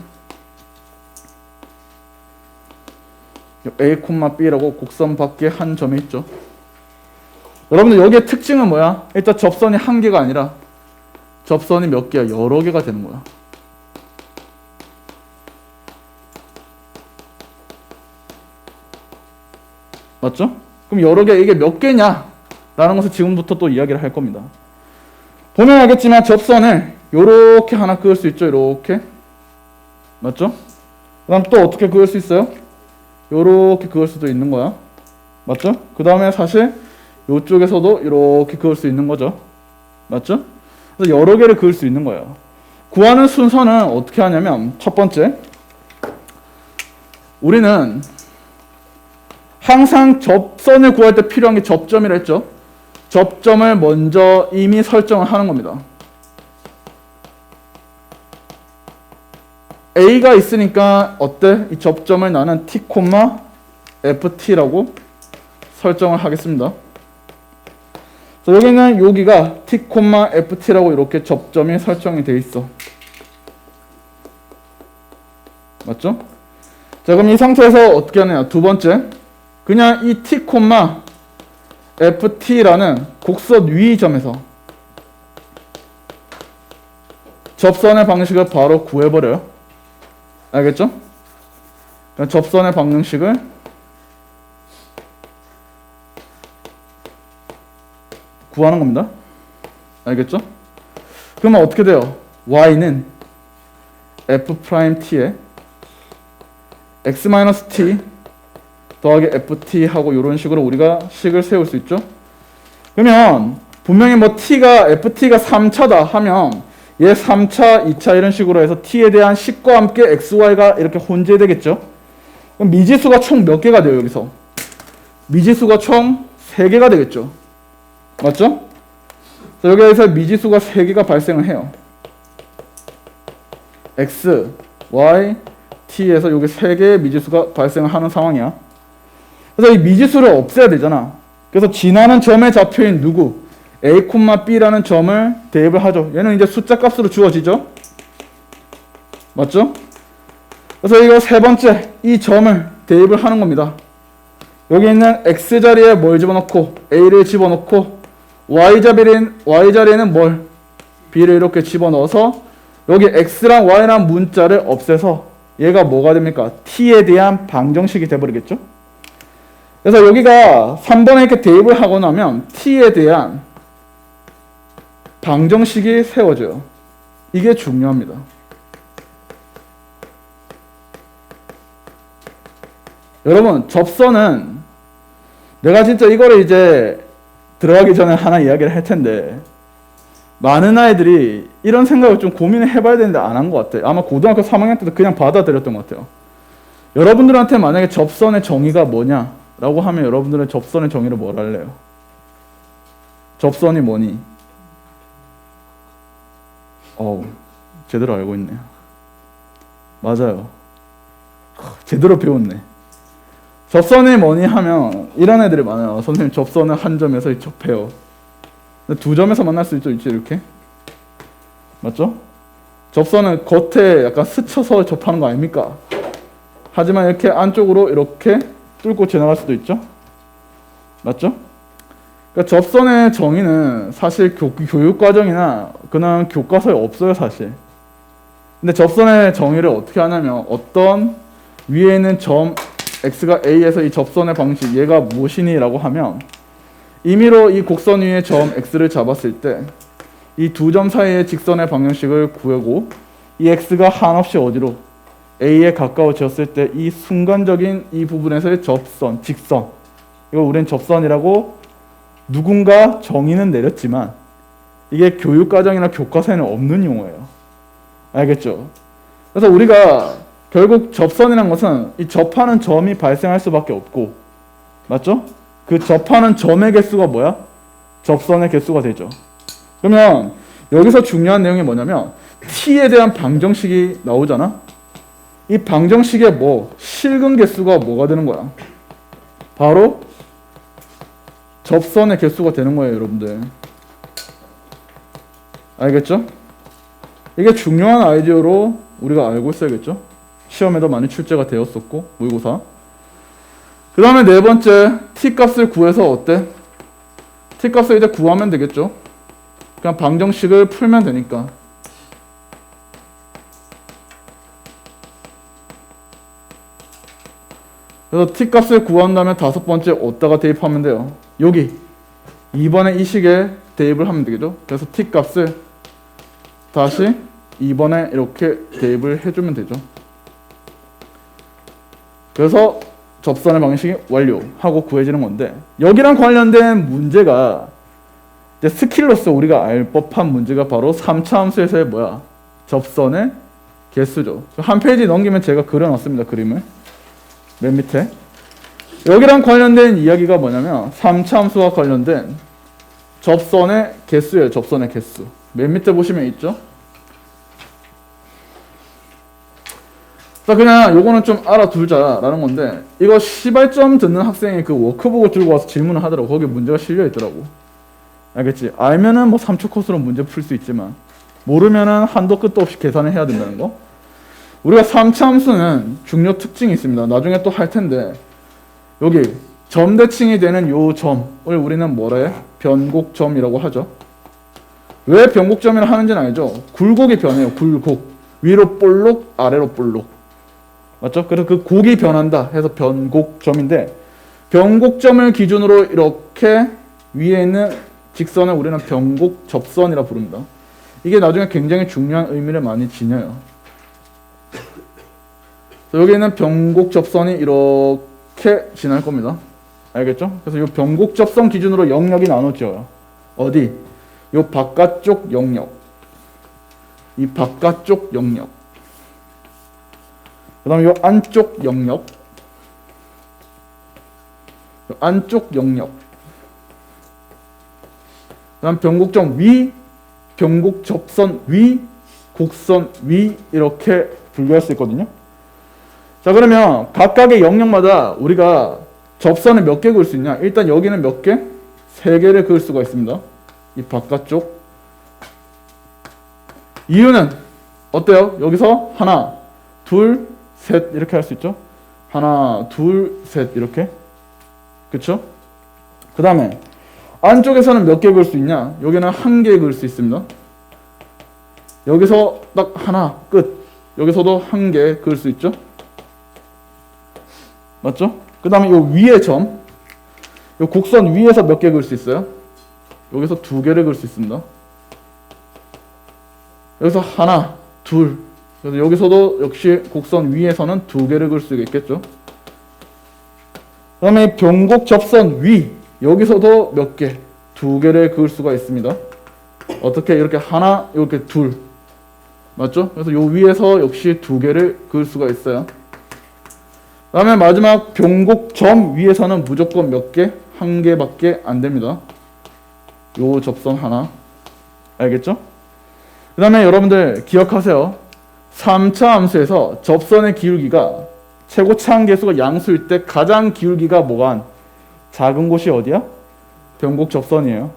a, b라고 곡선 밖에 한 점이 있죠. 여러분들 여기의 특징은 뭐야? 일단 접선이 한 개가 아니라 접선이 몇 개야? 여러 개가 되는 거야. 맞죠? 그럼 여러 개, 이게 몇 개냐? 라는 것을 지금부터 또 이야기를 할 겁니다. 보면 알겠지만 접선을 요렇게 하나 그을 수 있죠. 요렇게. 맞죠? 그 다음 또 어떻게 그을 수 있어요? 요렇게 그을 수도 있는 거야. 맞죠? 그 다음에 사실 요쪽에서도 이렇게 그을 수 있는 거죠. 맞죠? 그래서 여러 개를 그을 수 있는 거예요. 구하는 순서는 어떻게 하냐면 첫 번째, 우리는 항상 접선을 구할 때 필요한 게 접점이라 했죠. 접점을 먼저 이미 설정을 하는 겁니다. A가 있으니까 어때? 이 접점을 나는 T, FT라고 설정을 하겠습니다. 자, 여기는 여기가 T, FT라고 이렇게 접점이 설정이 되어 있어. 맞죠? 자, 그럼 이 상태에서 어떻게 하느냐? 두 번째, 그냥 이 T, FT라는 곡선 위 점에서 접선의 방식을 바로 구해버려요. 알겠죠? 접선의 방정식을 구하는 겁니다. 알겠죠? 그러면 어떻게 돼요? y는 f't에 x-t 더하기 ft 하고 이런 식으로 우리가 식을 세울 수 있죠. 그러면 분명히 뭐 t가 ft가 3차다 하면 얘 3차, 2차 이런 식으로 해서 t에 대한 식과 함께 xy가 이렇게 혼재되겠죠. 그럼 미지수가 총 몇 개가 돼요, 여기서? 미지수가 총 3개가 되겠죠. 맞죠? 여기에서 미지수가 3개가 발생을 해요. x, y, t에서 여기 3개의 미지수가 발생을 하는 상황이야. 그래서 이 미지수를 없애야 되잖아. 그래서 지나는 점의 좌표인 누구? a, b라는 점을 대입을 하죠. 얘는 이제 숫자 값으로 주어지죠. 맞죠? 그래서 이거 세 번째, 이 점을 대입을 하는 겁니다. 여기 있는 x자리에 뭘 집어넣고 a를 집어넣고 y자리에는 뭘? b를 이렇게 집어넣어서 여기 x랑 y랑 문자를 없애서 얘가 뭐가 됩니까? t에 대한 방정식이 돼버리겠죠? 그래서 여기가 3번에 이렇게 대입을 하고 나면 t에 대한 방정식이 세워져요. 이게 중요합니다. 여러분, 접선은 내가 진짜 이거를 이제 들어가기 전에 하나 이야기를 할 텐데, 많은 아이들이 이런 생각을 좀 고민을 해봐야 되는데 안 한 것 같아요. 아마 고등학교 3학년 때도 그냥 받아들였던 것 같아요. 여러분들한테 만약에 접선의 정의가 뭐냐라고 하면 여러분들은 접선의 정의를 뭘 할래요? 접선이 뭐니? 제대로 알고 있네요. 맞아요. 제대로 배웠네. 접선이 뭐니 하면 이런 애들이 많아요. 선생님, 접선은 한 점에서 접해요. 두 점에서 만날 수 있죠, 이렇게. 맞죠? 접선은 겉에 약간 스쳐서 접하는 거 아닙니까? 하지만 이렇게 안쪽으로 이렇게 뚫고 지나갈 수도 있죠? 맞죠? 그러니까 접선의 정의는 사실 교육과정이나 그냥 교과서에 없어요, 사실. 근데 접선의 정의를 어떻게 하냐면, 어떤 위에 있는 점 x가 a에서 이 접선의 방식, 얘가 무엇이니? 라고 하면, 임의로 이 곡선 위에 점 x를 잡았을 때 이 두 점 사이의 직선의 방정식을 구하고, 이 x가 한없이 어디로? a에 가까워졌을 때 이 순간적인 이 부분에서의 접선, 직선, 이거 우리는 접선이라고 누군가 정의는 내렸지만 이게 교육과정이나 교과서에는 없는 용어예요. 알겠죠? 그래서 우리가 결국 접선이라는 것은 이 접하는 점이 발생할 수밖에 없고, 맞죠? 그 접하는 점의 개수가 뭐야? 접선의 개수가 되죠. 그러면 여기서 중요한 내용이 뭐냐면 t에 대한 방정식이 나오잖아? 이 방정식의 실근 개수가 뭐가 되는 거야? 바로 접선의 개수가 되는 거예요, 여러분들. 알겠죠? 이게 중요한 아이디어로 우리가 알고 있어야겠죠? 시험에도 많이 출제가 되었었고, 모의고사. 그 다음에 네 번째, t값을 구해서 어때? t값을 이제 구하면 되겠죠? 그냥 방정식을 풀면 되니까. 그래서 t값을 구한 다음에 다섯 번째 어디다가 대입하면 돼요? 여기 2번의 이 식에 대입을 하면 되겠죠? 그래서 t값을 다시 2번에 이렇게 대입을 해주면 되죠. 그래서 접선의 방식이 완료하고 구해지는 건데, 여기랑 관련된 문제가 이제 스킬로서 우리가 알 법한 문제가 바로 3차 함수에서의 접선의 개수죠. 한 페이지 넘기면 제가 그려놨습니다. 그림을 맨 밑에. 여기랑 관련된 이야기가 뭐냐면 3차 함수와 관련된 접선의 개수예요. 접선의 개수. 맨 밑에 보시면 있죠. 자, 그냥 요거는 좀 알아두자라는 건데, 이거 시발점 듣는 학생이 그 워크북을 들고 와서 질문을 하더라고. 거기에 문제가 실려 있더라고. 알겠지? 알면은 3초 코스로 문제 풀 수 있지만 모르면은 한도 끝도 없이 계산을 해야 된다는 거. 우리가 3차 함수는 중요 특징이 있습니다. 나중에 또 할 텐데, 여기 점대칭이 되는 요 점을 우리는 뭐라 해? 변곡점이라고 하죠. 왜 변곡점이라 하는지는 알죠? 굴곡이 변해요. 굴곡. 위로 볼록, 아래로 볼록. 맞죠? 그래서 그 곡이 변한다 해서 변곡점인데, 변곡점을 기준으로 이렇게 위에 있는 직선을 우리는 변곡접선이라 부릅니다. 이게 나중에 굉장히 중요한 의미를 많이 지녀요. 여기 있는 변곡접선이 이렇게 지날 겁니다. 알겠죠? 그래서 이 변곡접선 기준으로 영역이 나눠져요. 어디? 이 바깥쪽 영역. 이 바깥쪽 영역. 그 다음에 이 안쪽 영역. 이 안쪽 영역. 그 다음 변곡점 위, 변곡접선 위, 곡선 위, 이렇게 분류할 수 있거든요. 자, 그러면 각각의 영역마다 우리가 접선을 몇 개 그을 수 있냐? 일단 여기는 몇 개? 3개를 그을 수가 있습니다. 이 바깥쪽. 이유는 어때요? 여기서 하나, 둘, 셋 이렇게 할 수 있죠? 하나, 둘, 셋 이렇게. 그쵸? 그 다음에 안쪽에서는 몇 개 그을 수 있냐? 여기는 1개 그을 수 있습니다. 여기서 딱 하나, 끝. 여기서도 한 개 그을 수 있죠? 맞죠? 그 다음에 요 위에 점, 요 곡선 위에서 몇 개 그을 수 있어요? 여기서 두 개를 그을 수 있습니다. 여기서 하나, 둘. 그래서 여기서도 역시 곡선 위에서는 두 개를 그을 수 있겠죠? 그 다음에 변곡 접선 위, 여기서도 몇 개? 두 개를 그을 수가 있습니다. 어떻게? 이렇게 하나, 이렇게 둘. 맞죠? 그래서 요 위에서 역시 두 개를 그을 수가 있어요. 그 다음에 마지막 변곡점 위에서는 무조건 몇 개? 한 개밖에 안 됩니다. 요 접선 하나. 알겠죠? 그 다음에 여러분들 기억하세요. 3차 함수에서 접선의 기울기가 최고차 한계수가 양수일 때 가장 기울기가 뭐가 작은 곳이 어디야? 변곡 접선이에요.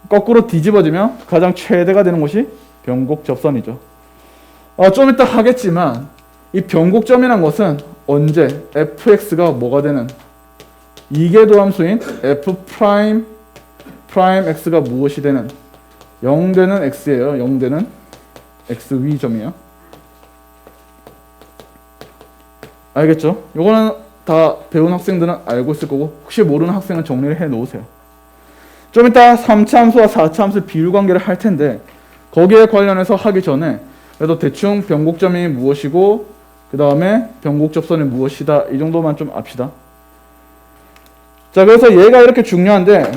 거꾸로 뒤집어지면 가장 최대가 되는 곳이 변곡 접선이죠. 좀 이따 하겠지만 이 변곡점이란 것은 언제 fx가 뭐가 되는 이계도 함수인 f 프라임 x가 무엇이 되는 0 되는 x예요. 0 되는 x 위점이에요. 알겠죠? 요거는 다 배운 학생들은 알고 있을 거고 혹시 모르는 학생은 정리를 해 놓으세요. 좀 이따 3차 함수와 4차 함수 비율 관계를 할 텐데 거기에 관련해서 하기 전에 그래도 대충 변곡점이 무엇이고 그 다음에 변곡 접선이 무엇이다 이 정도만 좀 압시다. 자, 그래서 얘가 이렇게 중요한데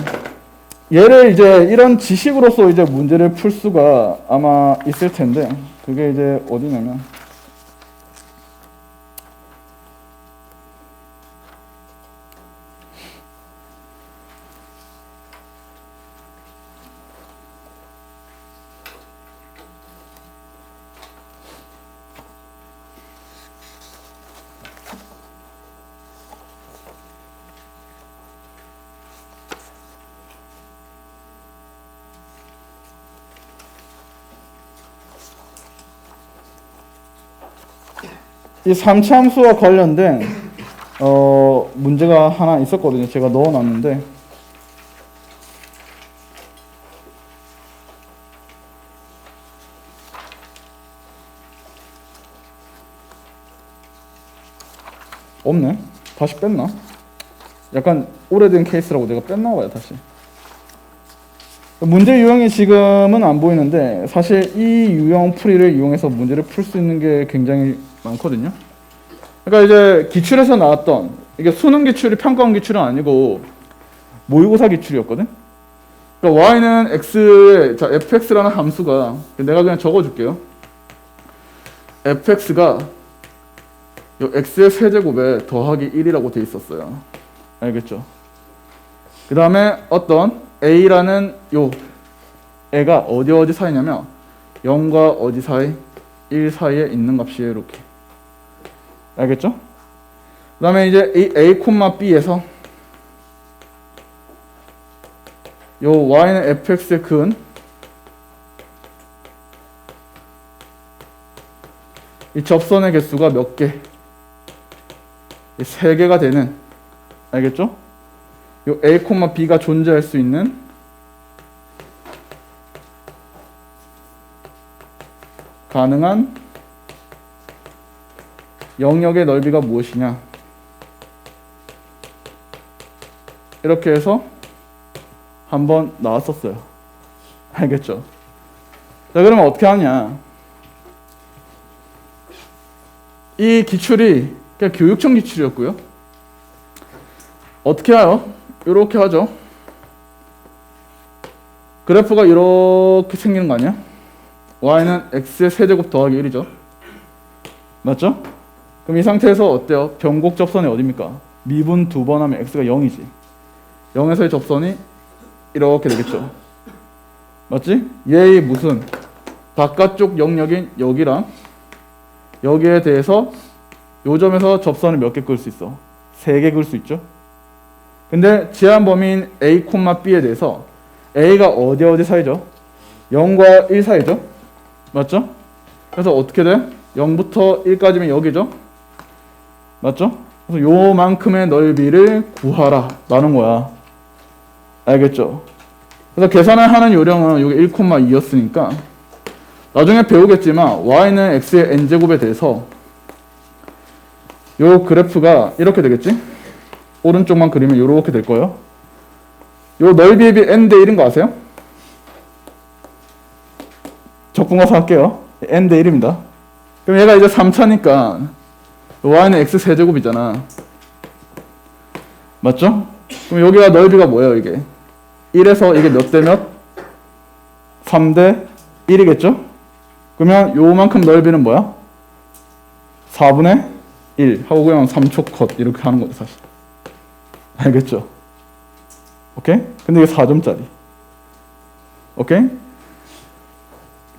얘를 이제 이런 지식으로서 이제 문제를 풀 수가 아마 있을 텐데 그게 이제 어디냐면 이 3차 함수와 관련된 문제가 하나 있었거든요. 제가 넣어놨는데 없네. 다시 뺐나? 약간 오래된 케이스라고 내가 뺐나 봐요. 다시. 문제 유형이 지금은 안 보이는데 사실 이 유형 풀이를 이용해서 문제를 풀 수 있는 게 굉장히 많거든요. 그러니까 이제 기출에서 나왔던 이게 수능 기출이 평가원 기출은 아니고 모의고사 기출이었거든. 그러니까 y는 x에 자 fx라는 함수가 내가 그냥 적어줄게요. fx가 요 x의 세제곱에 더하기 1이라고 돼 있었어요. 알겠죠? 그 다음에 어떤 a라는 요 애가 어디 사이냐면 0과 어디 사이? 1 사이에 있는 값이에요. 이렇게. 알겠죠? 그 다음에 이제 이 a, b에서 요 y는 fx의 근 이 접선의 개수가 몇 개? 3개가 되는 알겠죠? 요 a, b가 존재할 수 있는 가능한 영역의 넓이가 무엇이냐 이렇게 해서 한번 나왔었어요. 알겠죠? 자, 그러면 어떻게 하냐 이 기출이 그냥 교육청 기출이었고요. 어떻게 해요? 이렇게 하죠. 그래프가 이렇게 생기는 거 아니야? y는 x의 세제곱 더하기 1이죠. 맞죠? 그럼 이 상태에서 어때요? 변곡 접선이 어딥니까? 미분 2번 하면 x가 0이지. 0에서의 접선이 이렇게 되겠죠. 맞지? 얘의 무슨 바깥쪽 영역인 여기랑 여기에 대해서 요 점에서 접선을 몇 개 그을 수 있어? 3개 그을 수 있죠. 근데 제한 범위인 a, b에 대해서 a가 어디 사이죠? 0과 1 사이죠. 맞죠? 그래서 어떻게 돼? 0부터 1까지면 여기죠. 맞죠? 그래서 요만큼의 넓이를 구하라 라는 거야. 알겠죠? 그래서 계산을 하는 요령은 여기 1,2였으니까 나중에 배우겠지만 y는 x의 n제곱에 대해서 요 그래프가 이렇게 되겠지? 오른쪽만 그리면 이렇게 될 거예요. 요 넓이에 비해 n 대 1인 거 아세요? 적분가서 할게요. n 대 1입니다. 그럼 얘가 이제 3차니까 y는 x 세제곱이잖아. 맞죠? 그럼 여기가 넓이가 뭐예요, 이게? 1에서 이게 몇 대 몇? 3대 1이겠죠? 그러면 요만큼 넓이는 뭐야? 4분의 1 하고 그냥 3초 컷 이렇게 하는 거죠, 사실. 알겠죠? 오케이? 근데 이게 4점짜리. 오케이?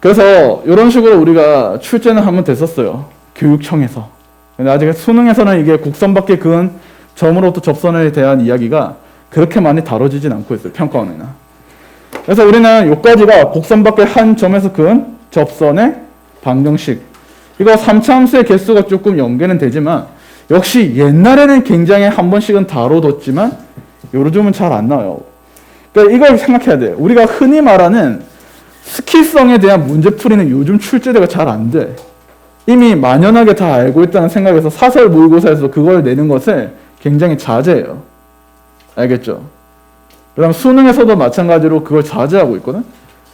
그래서 이런 식으로 우리가 출제는 하면 됐었어요. 교육청에서. 근데 아직 수능에서는 이게 곡선 밖에 그은 점으로부터 접선에 대한 이야기가 그렇게 많이 다뤄지진 않고 있어요. 평가원에는. 그래서 우리는 여기까지가 곡선 밖에 한 점에서 그은 접선의 방정식. 이거 3차 함수의 개수가 조금 연계는 되지만 역시 옛날에는 굉장히 한 번씩은 다뤄뒀지만 요즘은 잘 안 나와요. 그러니까 이걸 생각해야 돼요. 우리가 흔히 말하는 스킬성에 대한 문제풀이는 요즘 출제대가 잘 안 돼. 이미 만연하게 다 알고 있다는 생각에서 사설 모의고사에서 그걸 내는 것을 굉장히 자제해요. 알겠죠? 그 다음 수능에서도 마찬가지로 그걸 자제하고 있거든?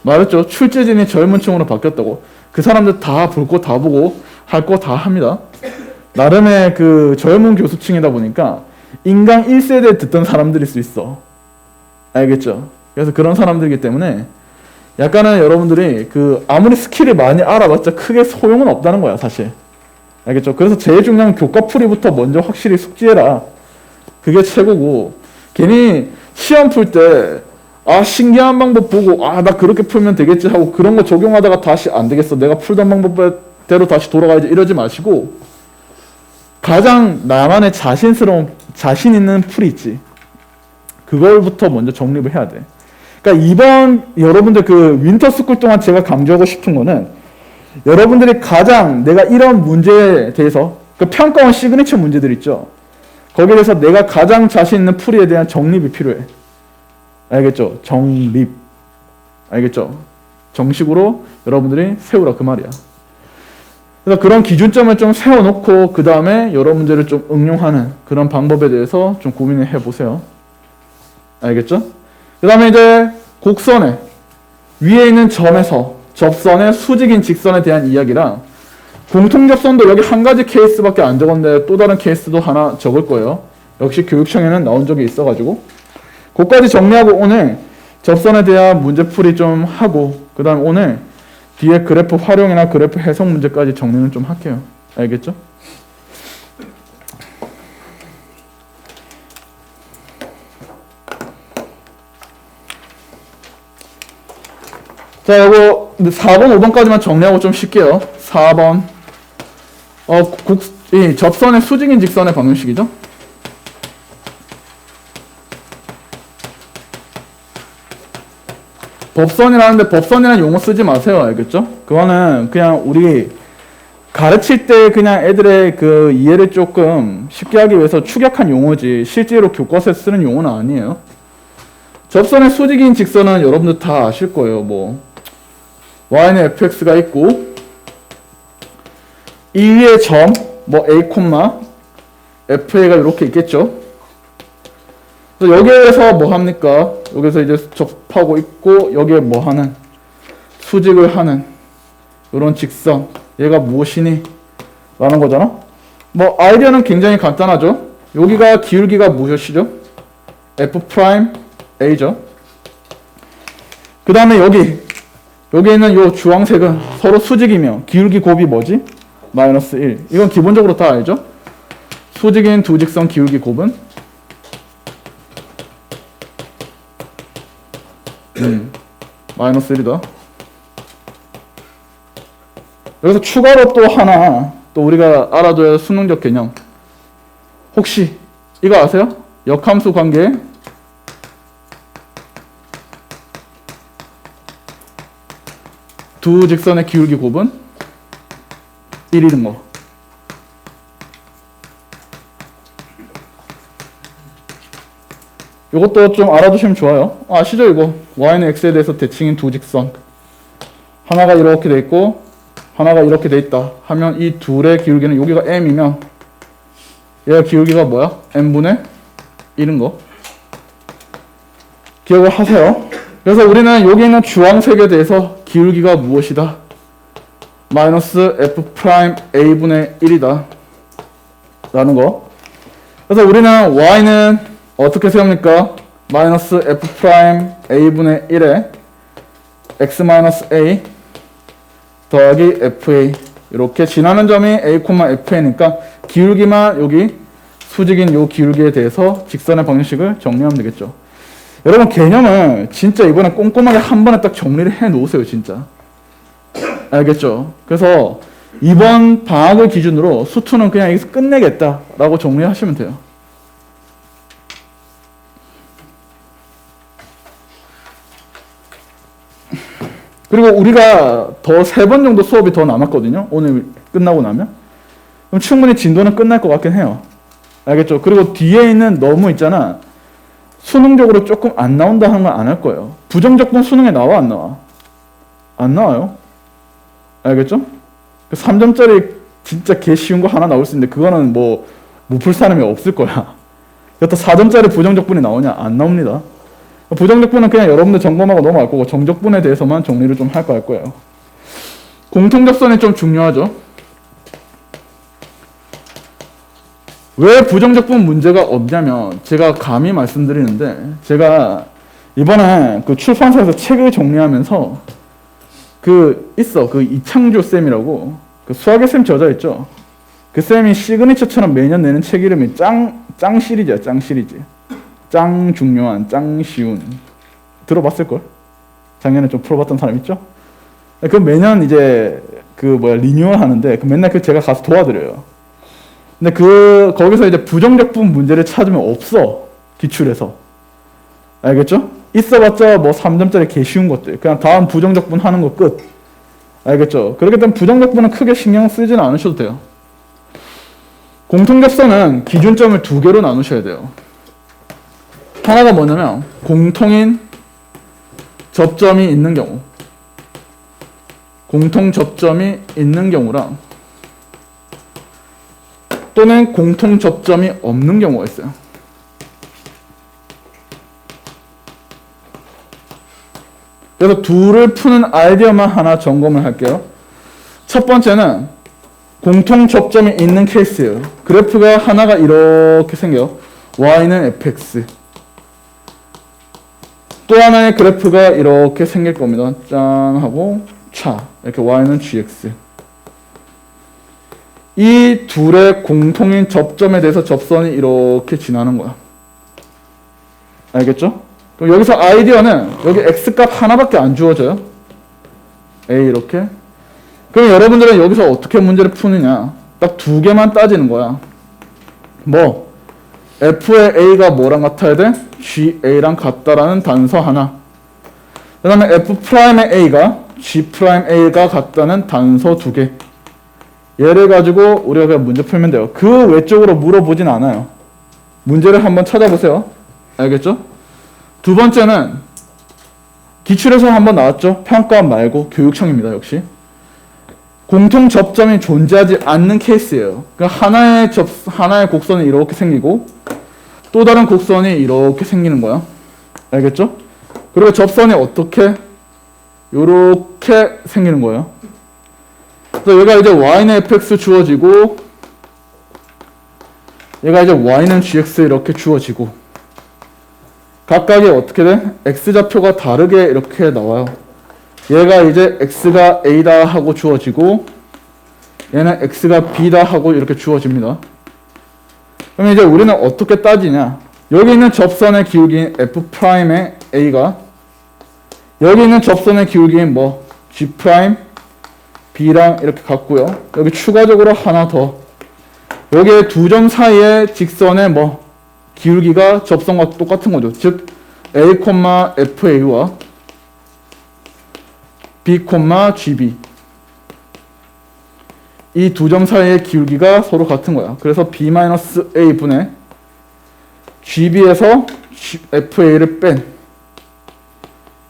말했죠? 출제진이 젊은 층으로 바뀌었다고. 그 사람들 다 볼 거 다 보고 할 거 다 합니다. 나름의 그 젊은 교수층이다 보니까 인강 1세대 듣던 사람들일 수 있어. 알겠죠? 그래서 그런 사람들이기 때문에 약간은 여러분들이 그 아무리 스킬을 많이 알아봤자 크게 소용은 없다는 거야, 사실. 알겠죠? 그래서 제일 중요한 교과풀이부터 먼저 확실히 숙지해라. 그게 최고고, 괜히 시험 풀 때 아 신기한 방법 보고 아 나 그렇게 풀면 되겠지 하고 그런 거 적용하다가 다시 안 되겠어, 내가 풀던 방법대로 다시 돌아가야지 이러지 마시고 가장 나만의 자신 있는 풀이 있지, 그걸부터 먼저 정립을 해야 돼. 그러니까 이번 여러분들 그 윈터스쿨 동안 제가 강조하고 싶은 거는 여러분들이 가장 내가 이런 문제에 대해서 그 평가원 시그니처 문제들 있죠. 거기에 대해서 내가 가장 자신 있는 풀이에 대한 정립이 필요해. 알겠죠? 정립. 알겠죠? 정식으로 여러분들이 세우라 그 말이야. 그래서 그런 기준점을 좀 세워놓고 그 다음에 여러 문제를 좀 응용하는 그런 방법에 대해서 좀 고민을 해보세요. 알겠죠? 그 다음에 이제 곡선에 위에 있는 점에서 접선의 수직인 직선에 대한 이야기랑 공통접선도 여기 한 가지 케이스밖에 안 적었는데 또 다른 케이스도 하나 적을 거예요. 역시 교육청에는 나온 적이 있어가지고 그것까지 정리하고 오늘 접선에 대한 문제풀이 좀 하고 그 다음 오늘 뒤에 그래프 활용이나 그래프 해석 문제까지 정리는 좀 할게요. 알겠죠? 자, 요거 4번, 5번까지만 정리하고 좀 쉴게요. 4번. 이 접선의 수직인 직선의 방정식이죠? 법선이라는데 법선이라는 용어 쓰지 마세요. 알겠죠? 그거는 그냥 우리 가르칠 때 그냥 애들의 그 이해를 조금 쉽게 하기 위해서 축약한 용어지 실제로 교과서에 쓰는 용어는 아니에요. 접선의 수직인 직선은 여러분들 다 아실 거예요. 뭐 y는 fx가 있고 이 위에 점, 뭐 a, fa가 이렇게 있겠죠. 그래서 여기에서 뭐 합니까? 여기서 이제 접하고 있고 여기에 뭐 하는 수직을 하는 이런 직선, 얘가 무엇이니? 라는 거잖아. 뭐 아이디어는 굉장히 간단하죠. 여기가 기울기가 무엇이죠? f'A죠. 그 다음에 여기 있는 요 주황색은 서로 수직이며 기울기 곱이 뭐지? 마이너스 1. 이건 기본적으로 다 알죠? 수직인 두 직선 기울기 곱은 마이너스 1이다. 여기서 추가로 또 하나 또 우리가 알아둬야 할 수능적 개념. 혹시 이거 아세요? 역함수 관계 두 직선의 기울기 곱은 1이는 거. 이것도 좀 알아두시면 좋아요. 아시죠 이거? y는 x에 대해서 대칭인 두 직선 하나가 이렇게 돼 있고 하나가 이렇게 돼 있다 하면 이 둘의 기울기는 여기가 m이면 얘가 기울기가 뭐야? n분의 1인 거 기억을 하세요. 그래서 우리는 여기 있는 주황색에 대해서 기울기가 무엇이다? 마이너스 f 프라임 a분의 1이다 라는 거. 그래서 우리는 y는 어떻게 세웁니까? 마이너스 f 프라임 a분의 1에 x 마이너스 a 더하기 fa 이렇게 지나는 점이 a, fa니까 기울기만 여기 수직인 요 기울기에 대해서 직선의 방정식을 정리하면 되겠죠. 여러분 개념을 진짜 이번에 꼼꼼하게 한 번에 딱 정리를 해 놓으세요. 진짜 알겠죠? 그래서 이번 방학을 기준으로 수투는 그냥 여기서 끝내겠다 라고 정리하시면 돼요. 그리고 우리가 더 3번 정도 수업이 더 남았거든요. 오늘 끝나고 나면. 그럼 충분히 진도는 끝날 것 같긴 해요. 알겠죠? 그리고 뒤에 있는 너무 있잖아. 수능적으로 조금 안 나온다 하는 건 안 할 거예요. 부정적분 수능에 나와 안 나와? 안 나와요. 알겠죠? 3점짜리 진짜 개 쉬운 거 하나 나올 수 있는데 그거는 뭐 못 풀 사람이 없을 거야. 여튼 4점짜리 부정적분이 나오냐? 안 나옵니다. 부정적분은 그냥 여러분들 점검하고 넘어갈 거고 정적분에 대해서만 정리를 좀 할까 할 거예요. 공통접선이 좀 중요하죠. 왜 부정적분 문제가 없냐면 제가 감히 말씀드리는데 제가 이번에 그 출판사에서 책을 정리하면서 그 이창조 쌤이라고 그 수학의 쌤 저자 있죠. 그 쌤이 시그니처처럼 매년 내는 책 이름이 짱 시리즈야. 짱 시리즈. 짱 중요한, 짱 쉬운. 들어봤을걸? 작년에 좀 풀어봤던 사람 있죠? 그 매년 이제 리뉴얼 하는데 맨날 제가 가서 도와드려요. 근데 거기서 이제 부정적분 문제를 찾으면 없어. 기출에서. 알겠죠? 있어봤자 뭐 3점짜리 개 쉬운 것들. 그냥 다음 부정적분 하는 거 끝. 알겠죠? 그렇기 때문에 부정적분은 크게 신경 쓰지는 않으셔도 돼요. 공통접선은 기준점을 2개로 나누셔야 돼요. 하나가 뭐냐면 공통인 접점이 있는 경우, 공통 접점이 있는 경우랑 또는 공통 접점이 없는 경우가 있어요. 그래서 둘을 푸는 아이디어만 하나 점검을 할게요. 첫 번째는 공통 접점이 있는 케이스예요. 그래프가 하나가 이렇게 생겨요. y는 fx. 또 하나의 그래프가 이렇게 생길 겁니다. 짠 하고 차. 이렇게 y는 gx. 이 둘의 공통인 접점에 대해서 접선이 이렇게 지나는 거야. 알겠죠? 그럼 여기서 아이디어는 여기 x값 하나밖에 안 주어져요. a 이렇게. 그럼 여러분들은 여기서 어떻게 문제를 푸느냐? 딱 2개만 따지는 거야. 뭐? f의 a가 뭐랑 같아야 돼? ga랑 같다라는 단서 하나. 그 다음에 f'의 a가 g'a가 같다는 단서 2개. 얘를 가지고 우리가 그냥 문제 풀면 돼요. 그 외적으로 물어보진 않아요. 문제를 한번 찾아보세요. 알겠죠? 두 번째는 기출에서 한번 나왔죠? 평가 말고 교육청입니다. 역시. 공통 접점이 존재하지 않는 케이스예요. 그러니까 하나의 곡선이 이렇게 생기고 또 다른 곡선이 이렇게 생기는 거야. 알겠죠? 그리고 접선이 어떻게? 요렇게 생기는 거예요. 그래서 얘가 이제 y는 fx 주어지고 얘가 이제 y는 gx 이렇게 주어지고 각각이 어떻게 돼? x좌표가 다르게 이렇게 나와요. 얘가 이제 x가 a다 하고 주어지고 얘는 x가 b다 하고 이렇게 주어집니다. 그럼 이제 우리는 어떻게 따지냐? 여기 있는 접선의 기울기인 f'의 a가 여기 있는 접선의 기울기인 뭐 g' b랑 이렇게 같고요. 여기 추가적으로 하나 더. 여기에 두 점 사이의 직선의 뭐 기울기가 접선과 똑같은 거죠. 즉 a, fa와 b, gb 이 두 점 사이의 기울기가 서로 같은 거야. 그래서 b-a 분의 gb에서 fa를 뺀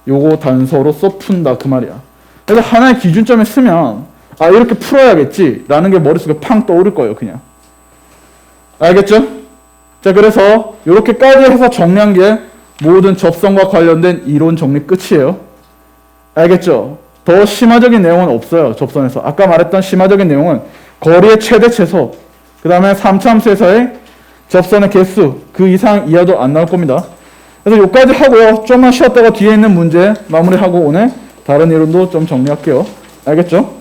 요거 단서로서 푼다 그 말이야. 그래서 하나의 기준점에 쓰면 아 이렇게 풀어야겠지 라는 게 머릿속에 팡 떠오를 거예요. 그냥. 알겠죠? 자, 그래서 이렇게까지 해서 정리한 게 모든 접선과 관련된 이론 정리 끝이에요. 알겠죠? 더 심화적인 내용은 없어요. 접선에서. 아까 말했던 심화적인 내용은 거리의 최대 최소, 그 다음에 3차함수에서의 접선의 개수, 그 이상 이하도 안 나올 겁니다. 그래서 여기까지 하고요. 좀만 쉬었다가 뒤에 있는 문제 마무리하고 오늘 다른 이론도 좀 정리할게요. 알겠죠?